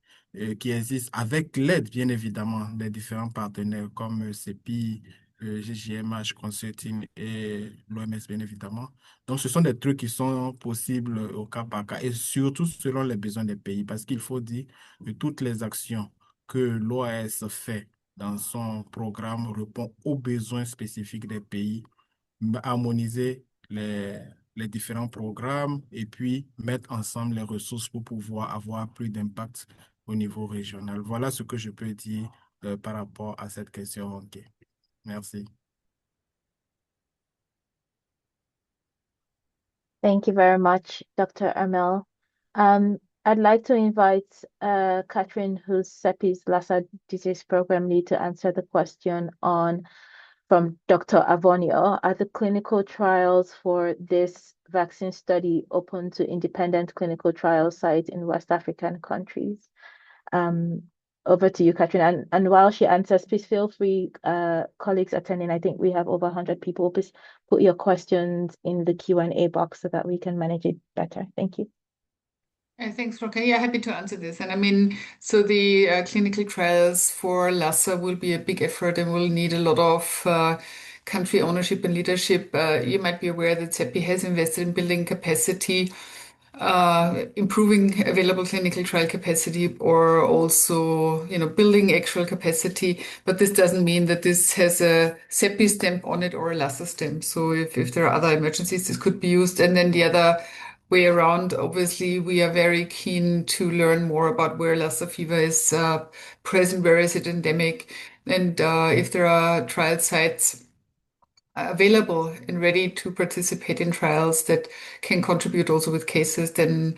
qui existent avec l'aide, bien évidemment, des différents partenaires comme CEPI, GGMH Consulting et l'OMS, bien évidemment. Donc, ce sont des trucs qui sont possibles au cas par cas et surtout selon les besoins des pays parce qu'il faut dire que toutes les actions que l'OAS fait dans son programme répond aux besoins spécifiques des pays, harmoniser les différents programmes et puis mettre ensemble les ressources pour pouvoir avoir plus d'impact au niveau régional. Voilà ce que je peux dire par rapport à cette question. Ok. Merci. Thank you very much, Dr. Ermel. I'd like to invite Catherine, who's CEPI's Lassa Disease Program Lead, to answer the question from Dr. Avonio. Are the clinical trials for this vaccine study open to independent clinical trial sites in West African countries? Over to you, Catherine. And while she answers, please feel free, colleagues attending, I think we have over 100 people, please put your questions in the Q&A box so that we can manage it better. Thank you. Thanks, Roka. Yeah, happy to answer this. And I mean, so the clinical trials for Lassa will be a big effort and will need a lot of country ownership and leadership. You might be aware that CEPI has invested in building capacity, improving available clinical trial capacity, or also, building actual capacity. But this doesn't mean that this has a CEPI stamp on it or a Lassa stamp. So if there are other emergencies, this could be used. And then the other way around. Obviously, we are very keen to learn more about where Lassa fever is present, where is it endemic, and if there are trial sites available and ready to participate in trials that can contribute also with cases, then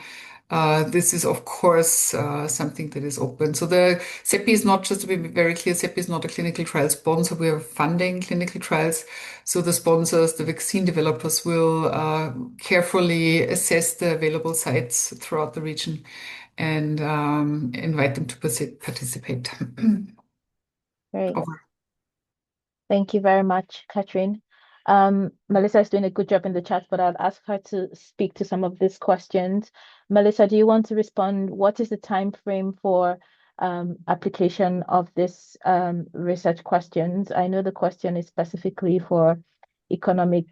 this is, of course, something that is open. So the CEPI is not, just to be very clear, CEPI is not a clinical trial sponsor. We are funding clinical trials. So the sponsors, the vaccine developers will carefully assess the available sites throughout the region and invite them to participate. Great. Over. Thank you very much, Catherine. Melissa is doing a good job in the chat, but I'll ask her to speak to some of these questions. Melissa, do you want to respond? What is the time frame for application of this research questions? I know the question is specifically for economic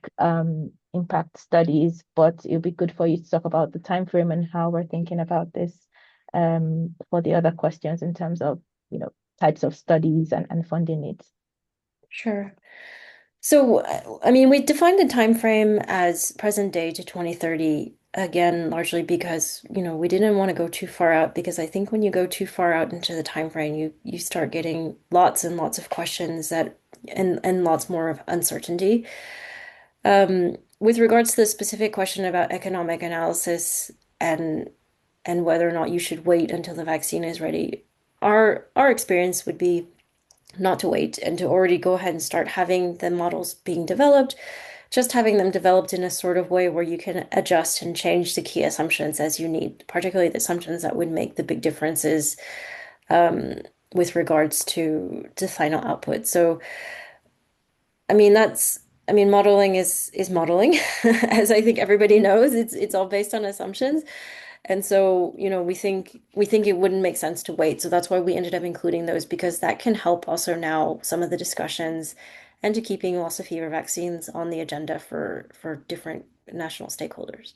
impact studies, but it'll be good for you to talk about the time frame and how we're thinking about this for the other questions in terms of, types of studies and funding needs. Sure. So, I mean, we defined the time frame as present day to 2030, again, largely because, we didn't want to go too far out, because I think when you go too far out into the time frame, you start getting lots and lots of questions and lots more of uncertainty. With regards to the specific question about economic analysis and whether or not you should wait until the vaccine is ready, our experience would be not to wait and to already go ahead and start having the models being developed, just having them developed in a sort of way where you can adjust and change the key assumptions as you need, particularly the assumptions that would make the big differences with regards to final output. So, modeling is modeling, as I think everybody knows. It's all based on assumptions. And so, we think it wouldn't make sense to wait. So that's why we ended up including those, because that can help also now some of the discussions and to keeping Lassa fever vaccines on the agenda for different national stakeholders.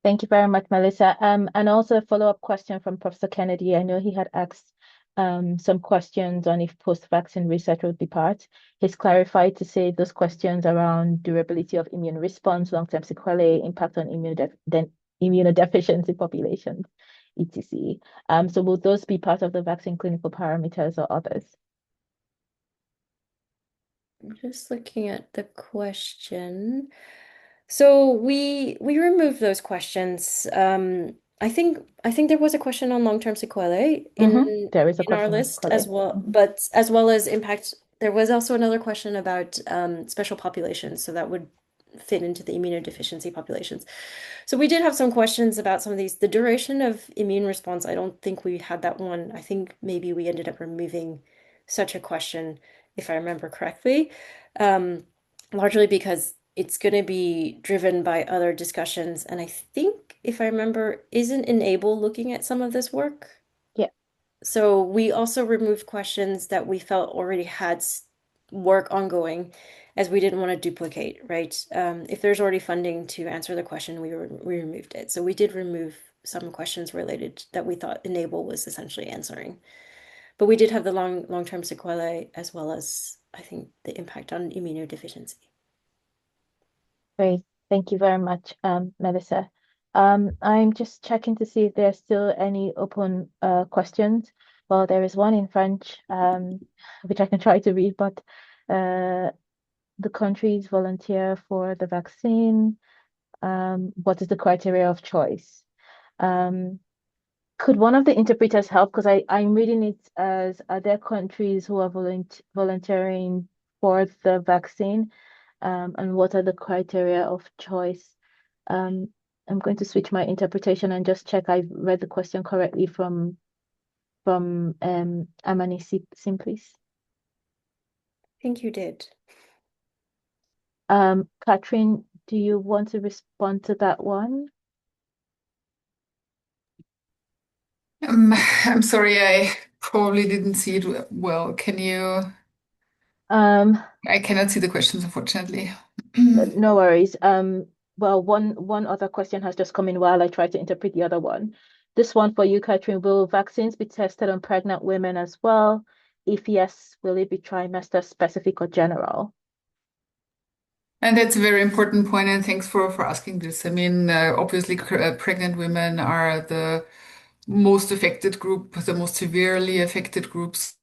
Thank you very much, Melissa. And also a follow-up question from Professor Kennedy. I know he had asked some questions on if post-vaccine research would be part. He's clarified to say those questions around durability of immune response, long-term sequelae, impact on immunodeficiency populations, etc. So will those be part of the vaccine clinical parameters or others? I'm just looking at the question. So we removed those questions. I think there was a question on long-term sequelae There is a in our question on list sequelae. as well, but as well as impact. There was also another question about special populations, so that would fit into the immunodeficiency populations. So we did have some questions about some of these. The duration of immune response, I don't think we had that one. I think maybe we ended up removing such a question, if I remember correctly, largely because it's going to be driven by other discussions. And I think, if I remember, isn't Enable looking at some of this work? Yeah. So we also removed questions that we felt already had work ongoing, as we didn't want to duplicate, right? If there's already funding to answer the question, we removed it. So we did remove some questions related that we thought Enable was essentially answering. But we did have the long-term sequelae, as well as, I think, the impact on immunodeficiency. Great. Thank you very much, Melissa. I'm just checking to see if there's still any open questions. Well, there is one in French, which I can try to read, but the countries volunteer for the vaccine. What is the criteria of choice? Could one of the interpreters help? Because I'm reading it as, are there countries who are volunteering for the vaccine? And what are the criteria of choice? I'm going to switch my interpretation and just check I've read the question correctly from Amani Simplis. I think you did. Catherine, do you want to respond to that one? I'm sorry, I probably didn't see it well. Can you? I cannot see the questions, unfortunately. No worries. Well, one other question has just come in while I try to interpret the other one. This one for you, Catherine. Will vaccines be tested on pregnant women as well? If yes, will it be trimester specific or general? And that's a very important point, and thanks for asking this. I mean, obviously, pregnant women are the most affected group, the most severely affected groups.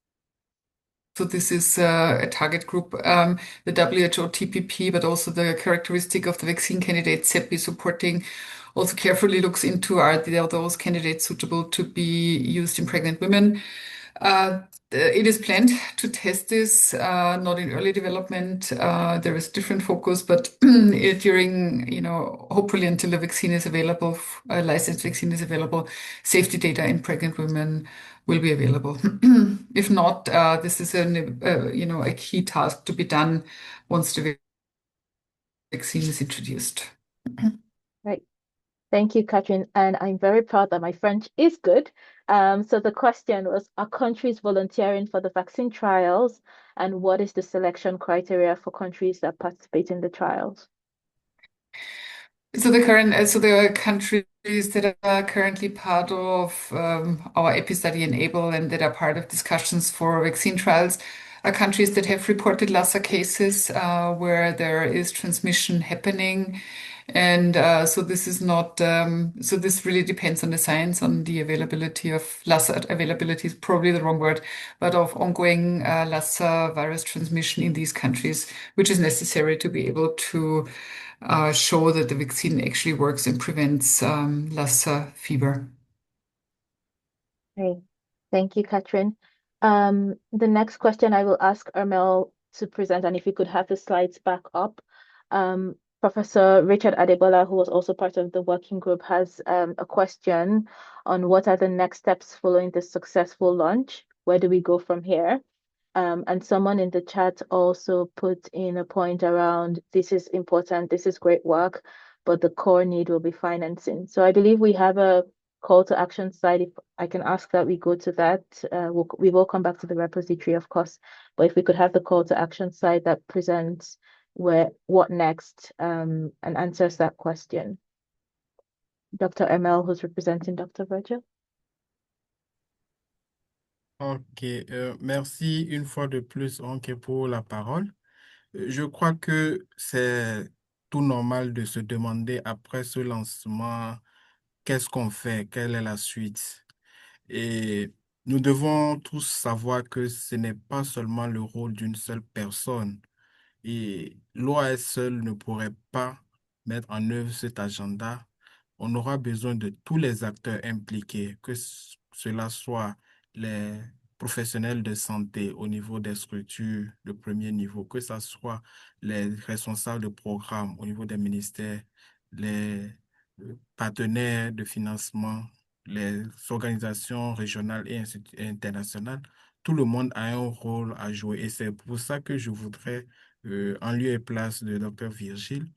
So this is a target group, the WHO TPP, but also the characteristic of the vaccine candidate CEPI supporting also carefully looks into are those candidates suitable to be used in pregnant women. It is planned to test this, not in early development. There is different focus, but during, hopefully until the vaccine is available, a licensed vaccine is available, safety data in pregnant women will be available. If not, this is a key task to be done once the vaccine is introduced. Right. Thank you, Catherine. And I'm very proud that my French is good. So the question was, are countries volunteering for the vaccine trials? And what is the selection criteria for countries that participate in the trials? So the countries that are currently part of our EPI study Enable and that are part of discussions for vaccine trials are countries that have reported Lassa cases where there is transmission happening. And so this is not, so this really depends on the science, on the availability of Lassa. Availability is probably the wrong word, but of ongoing Lassa virus transmission in these countries, which is necessary to be able to show that the vaccine actually works and prevents Lassa fever. Okay. Thank you, Catherine. The next question I will ask Armel to present, and if you could have the slides back up. Professor Richard Adebola, who was also part of the working group, has a question on what are the next steps following the successful launch? Where do we go from here? And someone in the chat also put in a point around this is important, this is great work, but the core need will be financing. So I believe we have a call to action slide. If I can ask that we go to that, we will come back to the repository, of course, but if we could have the call to action slide that presents what next and answers that question. Dr. Emel, who's representing Dr. Virgil. Ok, merci une fois de plus, Anke, pour la parole. Je crois que c'est tout normal de se demander après ce lancement, qu'est-ce qu'on fait, quelle est la suite. Et nous devons tous savoir que ce n'est pas seulement le rôle d'une seule personne. Et l'OAS seul ne pourrait pas mettre en œuvre cet agenda. On aura besoin de tous les acteurs impliqués, que cela soit les professionnels de santé au niveau des structures de premier niveau, que ce soit les responsables de programme au niveau des ministères, les partenaires de financement, les organisations régionales et internationales. Tout le monde a un rôle à jouer et c'est pour ça que je voudrais, en lieu et place de Dr. Virgile,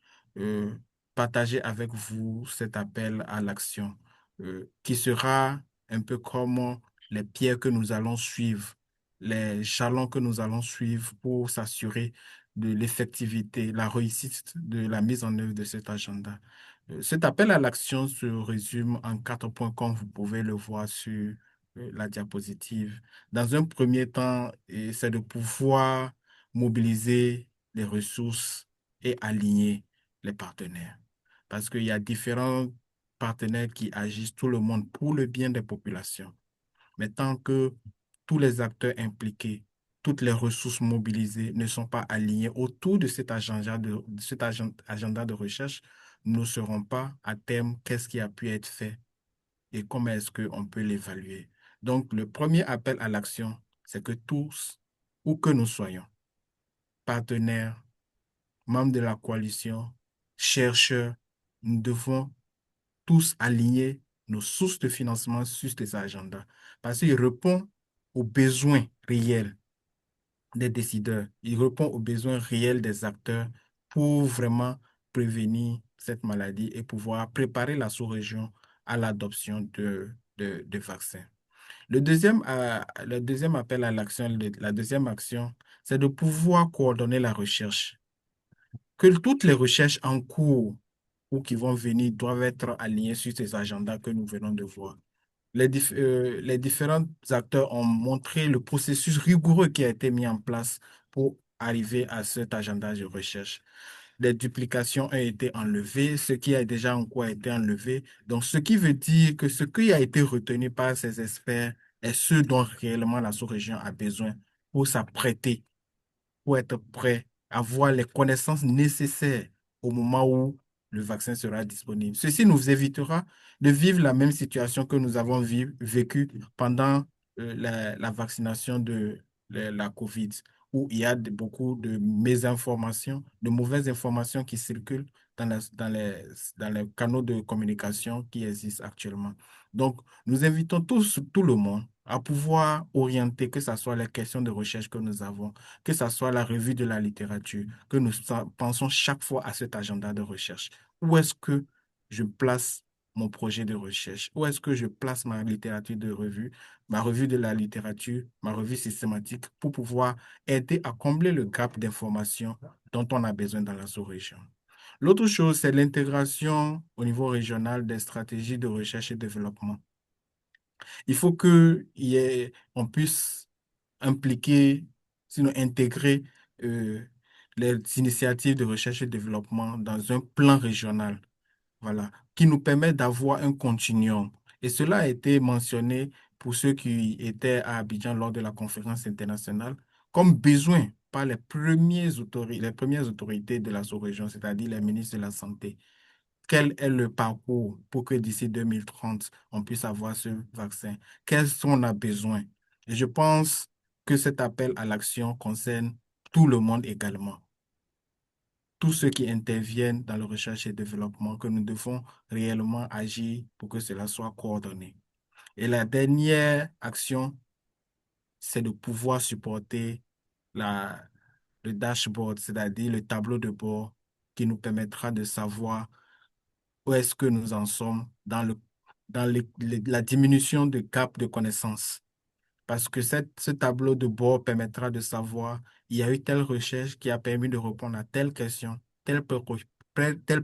partager avec vous cet appel à l'action qui sera un peu comme les pierres que nous allons suivre, les jalons que nous allons suivre pour s'assurer de l'effectivité, la réussite de la mise en œuvre de cet agenda. Cet appel à l'action se résume en 4 points, comme vous pouvez le voir sur la diapositive. Dans un premier temps, c'est de pouvoir mobiliser les ressources et aligner les partenaires. Parce qu'il y a différents partenaires qui agissent tout le monde pour le bien des populations. Mais tant que tous les acteurs impliqués, toutes les ressources mobilisées ne sont pas alignées autour de cet agenda de recherche, nous ne saurons pas à terme qu'est-ce qui a pu être fait et comment est-ce qu'on peut l'évaluer. Donc, le premier appel à l'action, c'est que tous, où que nous soyons, partenaires, membres de la coalition, chercheurs, nous devons tous aligner nos sources de financement sur ces agendas parce qu'il répond aux besoins réels des décideurs, il répond aux besoins réels des acteurs pour vraiment prévenir cette maladie et pouvoir préparer la sous-région à l'adoption de vaccins. Le deuxième appel à l'action, la deuxième action, c'est de pouvoir coordonner la recherche. Que toutes les recherches en cours ou qui vont venir doivent être alignées sur ces agendas que nous venons de voir. Les différents acteurs ont montré le processus rigoureux qui a été mis en place pour arriver à cet agenda de recherche. les duplications ont été enlevées, ce qui est déjà en cours a été enlevé. Donc, ce qui veut dire que ce qui a été retenu par ces experts est ce dont réellement la sous-région a besoin pour s'apprêter, pour être prêt, avoir les connaissances nécessaires au moment où le vaccin sera disponible. Ceci nous évitera de vivre la même situation que nous avons vécue pendant la vaccination de la COVID, où il y a beaucoup de mésinformations, de mauvaises informations qui circulent dans les canaux de communication qui existent actuellement. Donc, nous invitons tout le monde à pouvoir orienter, que ce soit les questions de recherche que nous avons, que ce soit la revue de la littérature, que nous pensons chaque fois à cet agenda de recherche. Où est-ce que je place mon projet de recherche? Où est-ce que je place ma littérature de revue, ma revue de la littérature, ma revue systématique pour pouvoir aider à combler le gap d'informations dont on a besoin dans la sous-région? L'autre chose, c'est l'intégration au niveau régional des stratégies de recherche et développement. Il faut on puisse impliquer, sinon intégrer les initiatives de recherche et développement dans un plan régional, voilà, qui nous permet d'avoir un continuum. Et cela a été mentionné pour ceux qui étaient à Abidjan lors de la conférence internationale comme besoin par les premières autorités de la sous-région, c'est-à-dire les ministres de la Santé. Quel est le parcours pour que d'ici 2030, on puisse avoir ce vaccin? Quels sont on a besoin? Et je pense que cet appel à l'action concerne tout le monde également. Tous ceux qui interviennent dans la recherche et développement, que nous devons réellement agir pour que cela soit coordonné. Et la dernière action, c'est de pouvoir supporter le dashboard, c'est-à-dire le tableau de bord qui nous permettra de savoir où est-ce que nous en sommes dans la diminution de gap de connaissances. Parce que ce tableau de bord permettra de savoir, il y a eu telle recherche qui a permis de répondre à telle question, telle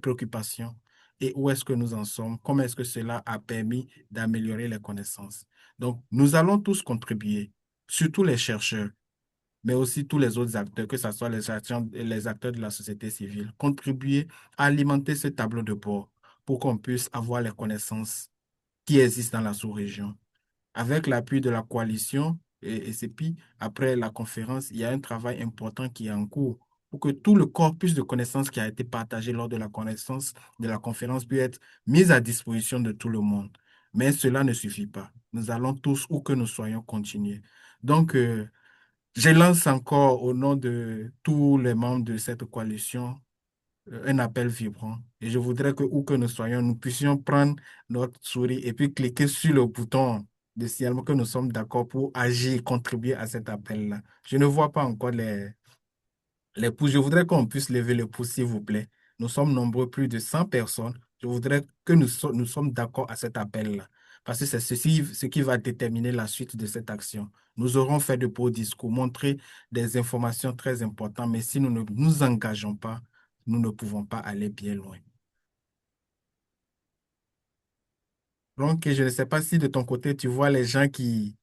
préoccupation, et où est-ce que nous en sommes, comment est-ce que cela a permis d'améliorer les connaissances. Donc, nous allons tous contribuer, surtout les chercheurs, mais aussi tous les autres acteurs, que ce soit les acteurs de la société civile, contribuer à alimenter ce tableau de bord pour qu'on puisse avoir les connaissances qui existent dans la sous-région. Avec l'appui de la coalition et CEPI, après la conférence, il y a un travail important qui est en cours pour que tout le corpus de connaissances qui a été partagé lors de la connaissance de la conférence puisse être mis à disposition de tout le monde. Mais cela ne suffit pas. Nous allons tous, où que nous soyons, continuer. Donc, je lance encore au nom de tous les membres de cette coalition un appel vibrant. Et je voudrais que, où que nous soyons, nous puissions prendre notre souris et puis cliquer sur le bouton de signalement que nous sommes d'accord pour agir, contribuer à cet appel-là. Je ne vois pas encore les pouces. Je voudrais qu'on puisse lever le pouce, s'il vous plaît. Nous sommes nombreux, plus de 100 personnes. Je voudrais que nous sommes d'accord à cet appel-là. Parce que c'est ce qui va déterminer la suite de cette action. Nous aurons fait de beaux discours, montré des informations très importantes, mais si nous ne nous engageons pas, nous ne pouvons pas aller bien loin. Donc, je ne sais pas si de ton côté, tu vois les gens qui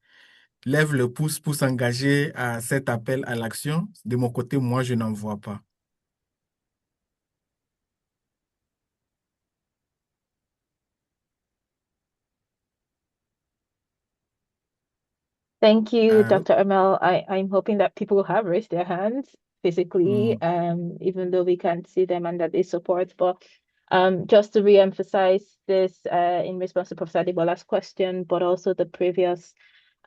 lèvent le pouce pour s'engager à cet appel à l'action. De mon côté, moi, je n'en vois pas. Thank you, Allô? Dr. Amel. I'm hoping that people have raised their hands physically, even though we can't see them and that they support. But just to re-emphasize this in response to Professor Adibola's question, but also the previous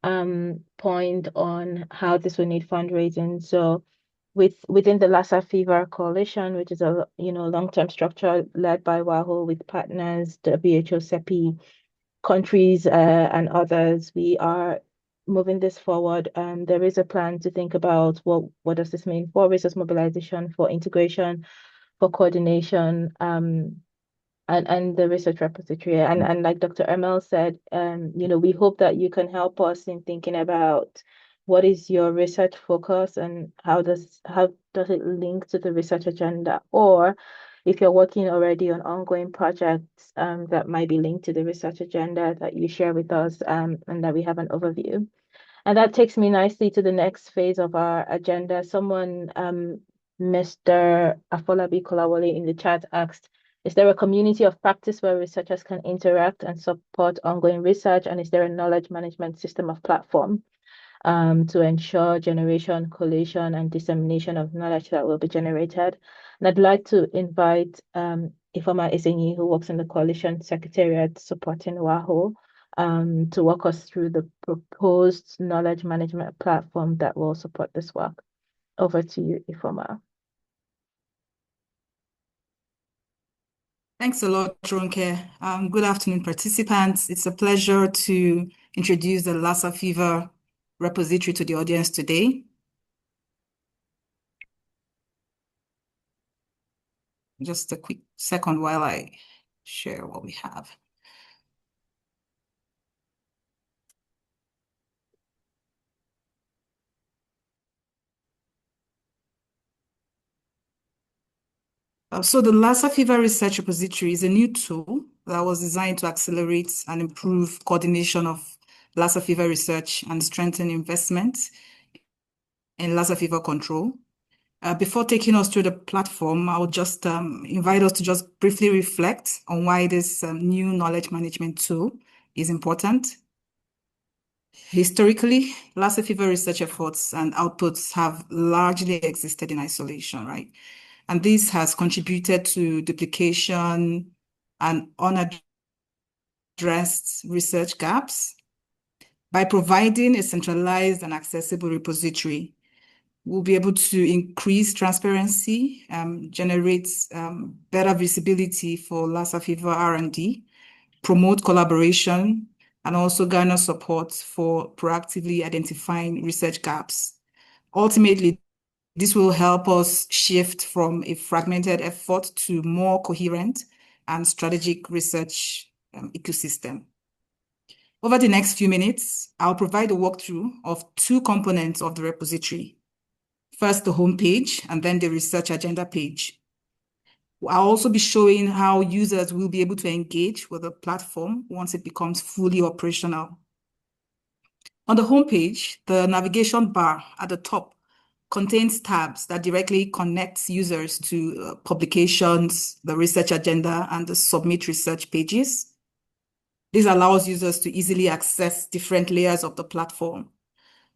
point on how this will need fundraising. So within the Lassa Fever Coalition, which is a long-term structure led by WAHO with partners, WHO, CEPI, countries and others, we are moving this forward. There is a plan to think about what does this mean for resource mobilization, for integration, for coordination, and the research repository. And like Dr. Emel said, we hope that you can help us in thinking about what is your research focus and how does it link to the research agenda, or if you're working already on ongoing projects that might be linked to the research agenda, that you share with us and that we have an overview. And that takes me nicely to the next phase of our agenda. Someone Mr. Afolabi Kolawole in the chat asked, is there a community of practice where researchers can interact and support ongoing research? And is there a knowledge management system of platform to ensure generation, collation, and dissemination of knowledge that will be generated? And I'd like to invite Ifeoma Ezenyi, who works in the Coalition Secretariat supporting WAHO, to walk us through the proposed knowledge management platform that will support this work. Over to you, Ifeoma. Thanks a lot, Ronke. Good afternoon, participants. It's a pleasure to introduce the Lassa Fever Repository to the audience today. Just a quick second while I share what we have. So the Lassa Fever Research Repository is a new tool that was designed to accelerate and improve coordination of Lassa fever research and strengthen investment in Lassa fever control. Before taking us through the platform, I would just invite us to just briefly reflect on why this new knowledge management tool is important. Historically, Lassa fever research efforts and outputs have largely existed in isolation, right? And this has contributed to duplication and unaddressed research gaps. By providing a centralized and accessible repository, we'll be able to increase transparency, generate better visibility for Lassa fever R&D, promote collaboration, and also garner support for proactively identifying research gaps. Ultimately, this will help us shift from a fragmented effort to more coherent and strategic research ecosystem. Over the next few minutes, I'll provide a walkthrough of two components of the repository. First, the homepage, and then the research agenda page. I'll also be showing how users will be able to engage with the platform once it becomes fully operational. On the homepage, the navigation bar at the top contains tabs that directly connect users to publications, the research agenda, and the submit research pages. This allows users to easily access different layers of the platform.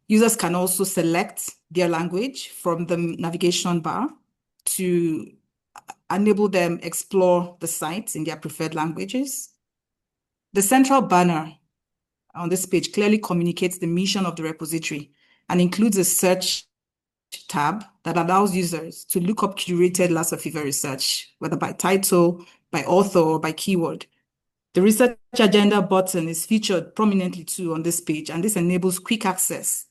Users can also select their language from the navigation bar to enable them explore the site in their preferred languages. The central banner on this page clearly communicates the mission of the repository and includes a search tab that allows users to look up curated Lassa fever research, whether by title, by author, or by keyword. The research agenda button is featured prominently too on this page, and this enables quick access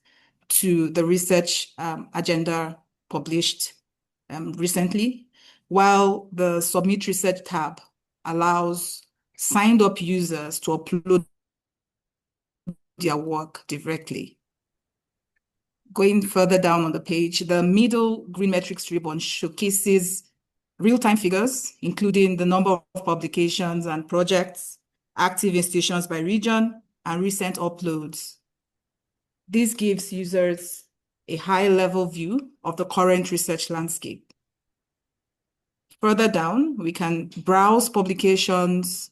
to the research agenda published recently, while the Submit Research tab allows signed up users to upload their work directly. Going further down on the page, the middle green metrics ribbon showcases real-time figures, including the number of publications and projects, active institutions by region, and recent uploads. This gives users a high-level view of the current research landscape. Further down, we can browse publications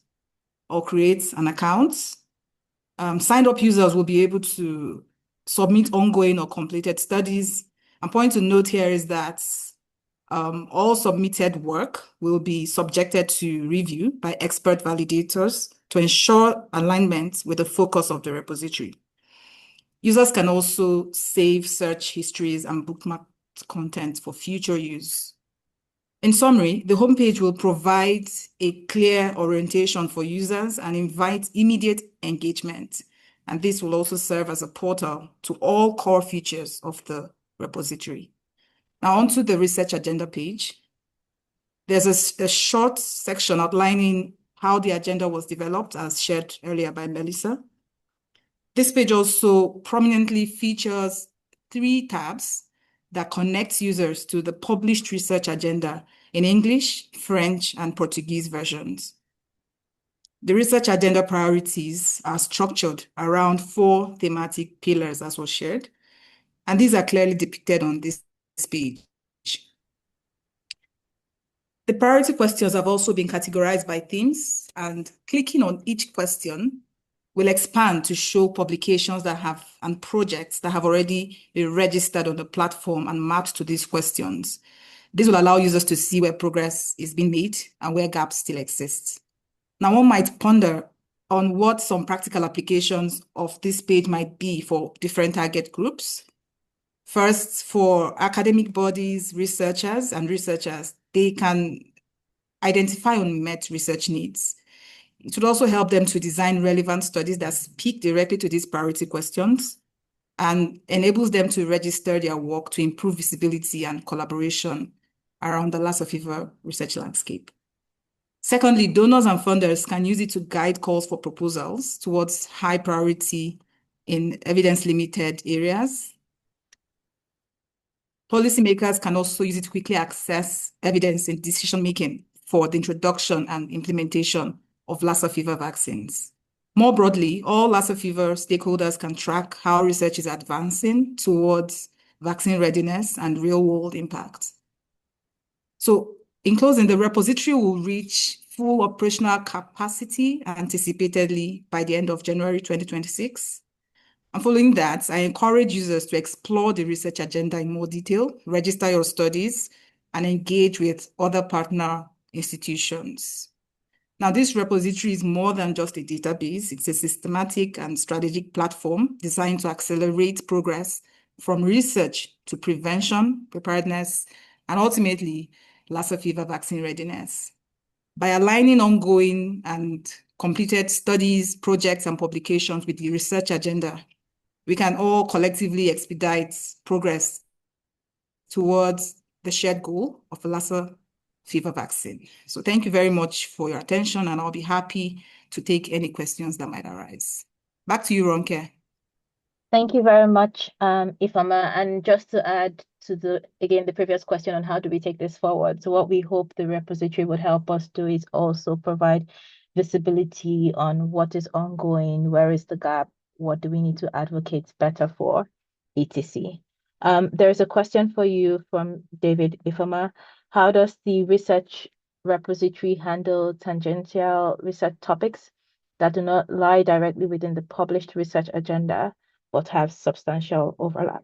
or create an account. Signed up users will be able to submit ongoing or completed studies. And point to note here is that all submitted work will be subjected to review by expert validators to ensure alignment with the focus of the repository. Users can also save search histories and bookmark content for future use. In summary, the homepage will provide a clear orientation for users and invite immediate engagement. And this will also serve as a portal to all core features of the repository. Now onto the research agenda page. There's a short section outlining how the agenda was developed, as shared earlier by Melissa. This page also prominently features 3 tabs that connects users to the published research agenda in English, French, and Portuguese versions. The research agenda priorities are structured around 4 thematic pillars, as was shared, and these are clearly depicted on this page. The priority questions have also been categorized by themes, and clicking on each question will expand to show publications that have and projects that have already been registered on the platform and mapped to these questions. This will allow users to see where progress is being made and where gaps still exist. Now, one might ponder on what some practical applications of this page might be for different target groups. First, for academic bodies, researchers, they can identify unmet research needs. It would also help them to design relevant studies that speak directly to these priority questions and enables them to register their work to improve visibility and collaboration around the Lassa Fever research landscape. Secondly, donors and funders can use it to guide calls for proposals towards high priority in evidence-limited areas. Policymakers can also use it to quickly access evidence in decision-making for the introduction and implementation of Lassa fever vaccines. More broadly, all Lassa fever stakeholders can track how research is advancing towards vaccine readiness and real-world impact. So, in closing, the repository will reach full operational capacity anticipatedly by the end of January 2026. And following that, I encourage users to explore the research agenda in more detail, register your studies, and engage with other partner institutions. Now, this repository is more than just a database. It's a systematic and strategic platform designed to accelerate progress from research to prevention, preparedness, and ultimately, Lassa fever vaccine readiness. By aligning ongoing and completed studies, projects, and publications with the research agenda, we can all collectively expedite progress towards the shared goal of a Lassa fever vaccine. So thank you very much for your attention, and I'll be happy to take any questions that might arise. Back to you, Ronke. Thank you very much, Ifeoma. And just to add to the previous question on how do we take this forward. So what we hope the repository would help us do is also provide visibility on what is ongoing, where is the gap, what do we need to advocate better for, etc. There's a question for you from David Ifeoma. How does the research repository handle tangential research topics that do not lie directly within the published research agenda, but have substantial overlap?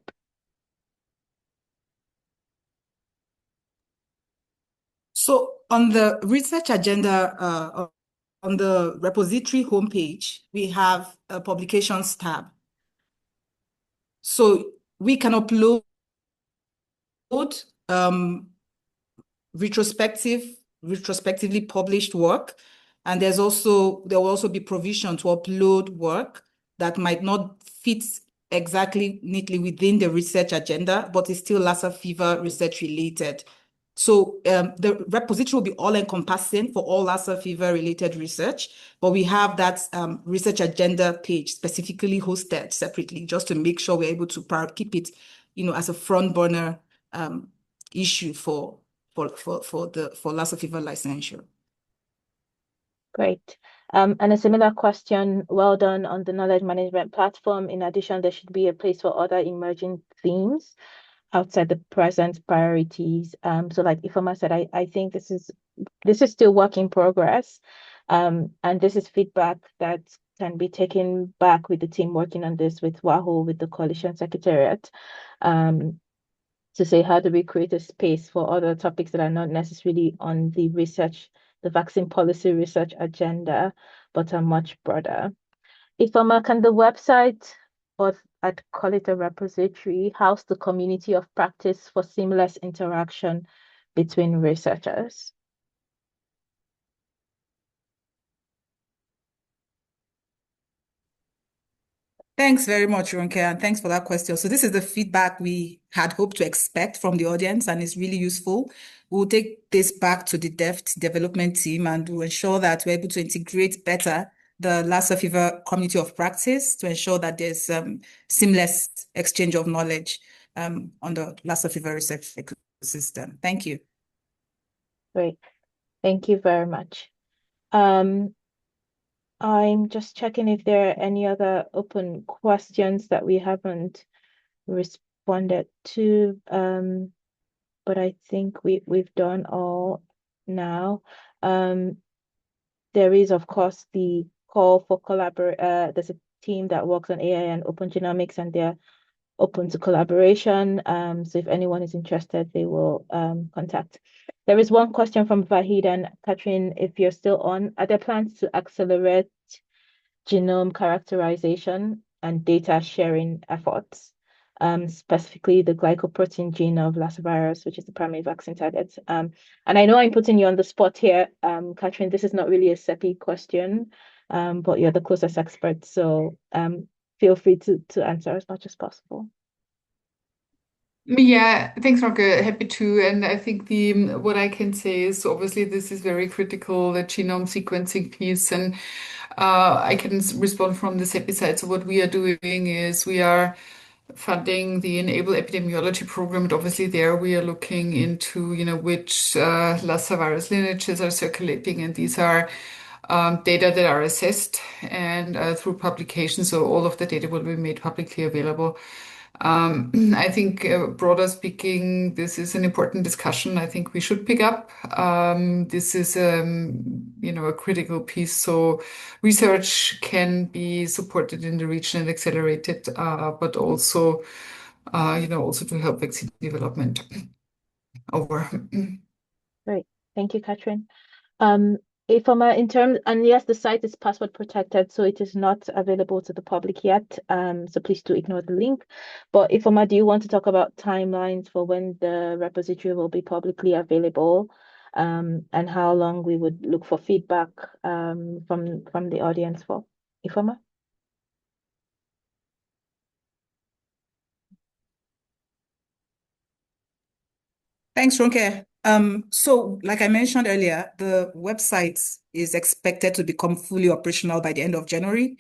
So on the research agenda, on the repository homepage, we have a publications tab. So we can upload retrospectively published work, and there will also be provision to upload work that might not fit exactly neatly within the research agenda, but is still Lassa fever research related. So the repository will be all-encompassing for all Lassa fever related research, but we have that research agenda page specifically hosted separately, just to make sure we're able to keep it, as a front burner issue for Lassa fever licensure. Great. And a similar question, well done on the knowledge management platform. In addition, there should be a place for other emerging themes outside the present priorities. So like Ifeoma said, I think this is still work in progress. And this is feedback that can be taken back with the team working on this with WAHO, with the Coalition Secretariat, to say, how do we create a space for other topics that are not necessarily on the vaccine policy research agenda, but are much broader. Ifeoma, can the website, or I'd call it a repository, house the community of practice for seamless interaction between researchers? Thanks very much, Ronke, and thanks for that question. So this is the feedback we had hoped to expect from the audience, and it's really useful. We'll take this back to the development team, and we'll ensure that we're able to integrate better the Lassa fever community of practice to ensure that there's seamless exchange of knowledge on the Lassa fever research ecosystem. Thank you. Great. Thank you very much. I'm just checking if there are any other open questions that we haven't responded to, but I think we've done all now. There is, of course, the call for there's a team that works on AI and open genomics, and they're open to collaboration. So if anyone is interested, they will contact. There is one question from Vahid and Catherine, if you're still on. Are there plans to accelerate genome characterization and data sharing efforts, specifically the glycoprotein gene of Lassa virus, which is the primary vaccine target? And I know I'm putting you on the spot here, Catherine. This is not really a CEPI question, but you're the closest expert, so feel free to answer as much as possible. Yeah, thanks, Ronke. Happy to. And I think what I can say is obviously this is very critical, the genome sequencing piece, and I can respond from the CEPI side. So what we are doing is we are funding the Enable Epidemiology program, and obviously there we are looking into, which Lassa virus lineages are circulating, and these are data that are assessed and through publication. So all of the data will be made publicly available. I think, broader speaking, this is an important discussion I think we should pick up. This is, a critical piece. So research can be supported in the region and accelerated, but also, also to help vaccine development. Over. Great. Thank you, Catherine. And yes, the site is password protected, so it is not available to the public yet. So please do ignore the link. But Ifoma, do you want to talk about timelines for when the repository will be publicly available, and how long we would look for feedback from the audience for? Ifoma? Thanks, Ronke. So like I mentioned earlier, the website is expected to become fully operational by the end of January.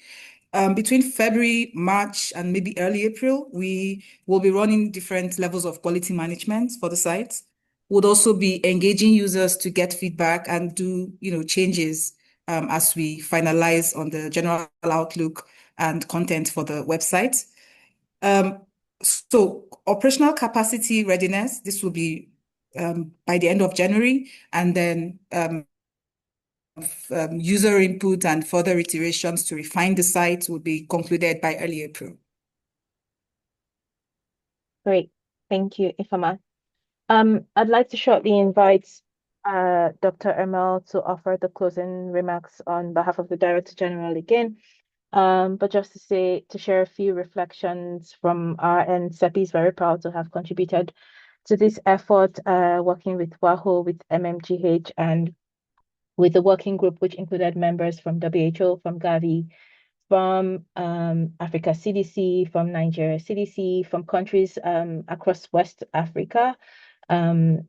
Between February, March, and maybe early April, we will be running different levels of quality management for the site. We'll also be engaging users to get feedback and do, changes as we finalize on the general outlook and content for the website. So operational capacity readiness, this will be by the end of January, and then user input and further iterations to refine the site will be concluded by early April. Great. Thank you, Ifoma. I'd like to shortly invite Dr. Ermel to offer the closing remarks on behalf of the Director General again. But just to share a few reflections from our end. CEPI is very proud to have contributed to this effort, working with WAHO, with MMGH, and with the working group, which included members from WHO, from Gavi, from Africa CDC, from Nigeria CDC, from countries across West Africa, and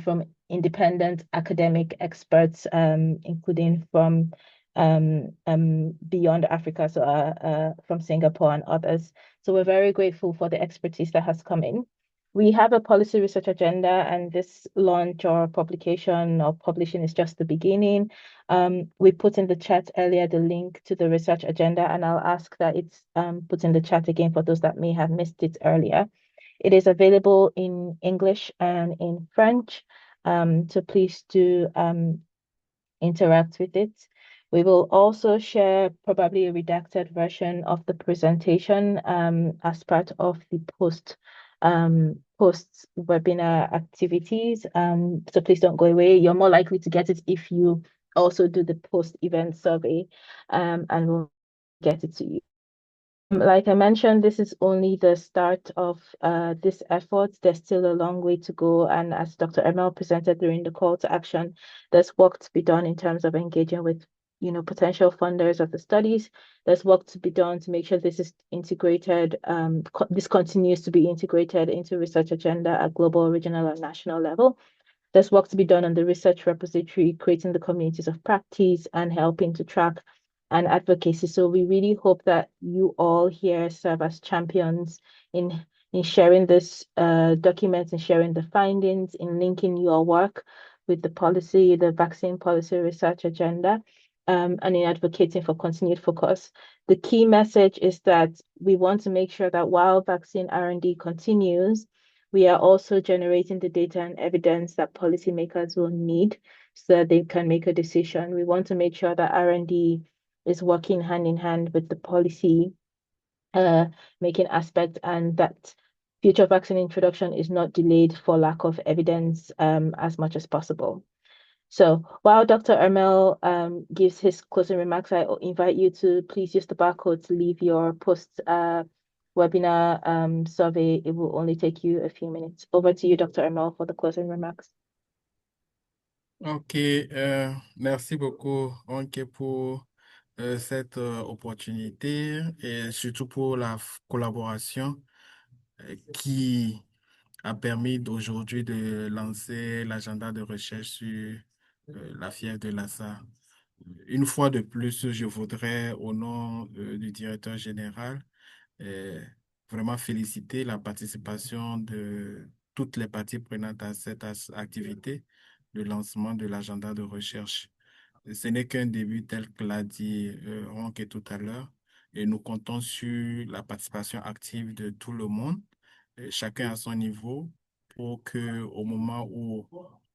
from independent academic experts, including from beyond Africa, so from Singapore and others. So we're very grateful for the expertise that has come in. We have a policy research agenda, and this launch or publication or publishing is just the beginning. We put in the chat earlier the link to the research agenda, and I'll ask that it's put in the chat again for those that may have missed it earlier. It is available in English and in French, so please do interact with it. We will also share probably a redacted version of the presentation as part of the post-webinar activities. So please don't go away. You're more likely to get it if you also do the post-event survey, and we'll get it to you. Like I mentioned, this is only the start of this effort. There's still a long way to go. And as Dr. Ermel presented during the call to action, there's work to be done in terms of engaging with potential funders of the studies. There's work to be done to make sure this is integrated, this continues to be integrated into research agenda at global, regional, and national level. There's work to be done on the research repository, creating the communities of practice and helping to track and advocacy. So we really hope that you all here serve as champions in sharing this documents and sharing the findings, in linking your work with the vaccine policy research agenda, and in advocating for continued focus. The key message is that we want to make sure that while vaccine R&D continues, We are also generating the data and evidence that policymakers will need so that they can make a decision. We want to make sure that R&D is working hand in hand with the policy making aspect, and that future vaccine introduction is not delayed for lack of evidence as much as possible. So while Dr. Ermel gives his closing remarks, I invite you to please use the barcode to leave your post-webinar survey. It will only take you a few minutes. Over to you, Dr. Ermel, for the closing remarks. Ok, merci beaucoup, Ronke, pour cette opportunité et surtout pour la collaboration qui a permis d'aujourd'hui de lancer l'agenda de recherche sur la fièvre de Lassa. Une fois de plus, je voudrais, au nom du directeur général, vraiment féliciter la participation de toutes les parties prenantes à cette activité de lancement de l'agenda de recherche. Ce n'est qu'un début tel que l'a dit Ronke tout à l'heure, et nous comptons sur la participation active de tout le monde, chacun à son niveau, pour que au moment où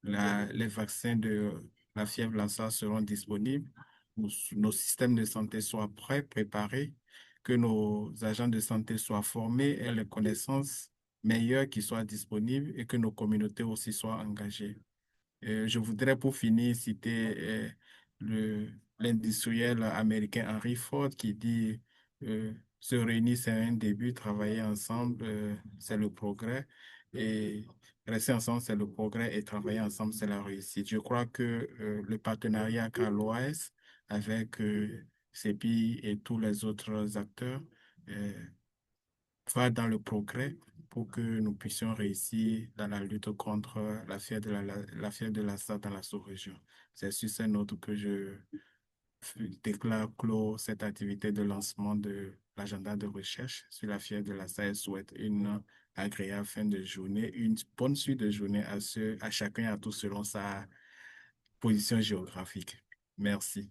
les vaccins de la fièvre Lassa seront disponibles, nos systèmes de santé soient prêts, préparés, que nos agents de santé soient formés et les connaissances meilleures qui soient disponibles et que nos communautés aussi soient engagées. Je voudrais pour finir citer l'industriel américain Henry Ford qui dit se réunir c'est un début, travailler ensemble c'est le progrès et rester ensemble c'est le progrès et travailler ensemble c'est la réussite. Je crois que le partenariat qu'a l'OAS avec CEPI et tous les autres acteurs va dans le progrès pour que nous puissions réussir dans la lutte contre la fièvre de Lassa dans la sous-région. C'est sur ces notes que je déclare clos cette activité de lancement de l'agenda de recherche sur la fièvre de Lassa et souhaite une agréable fin de journée, une bonne suite de journée à chacun et à tous selon sa position géographique. Merci.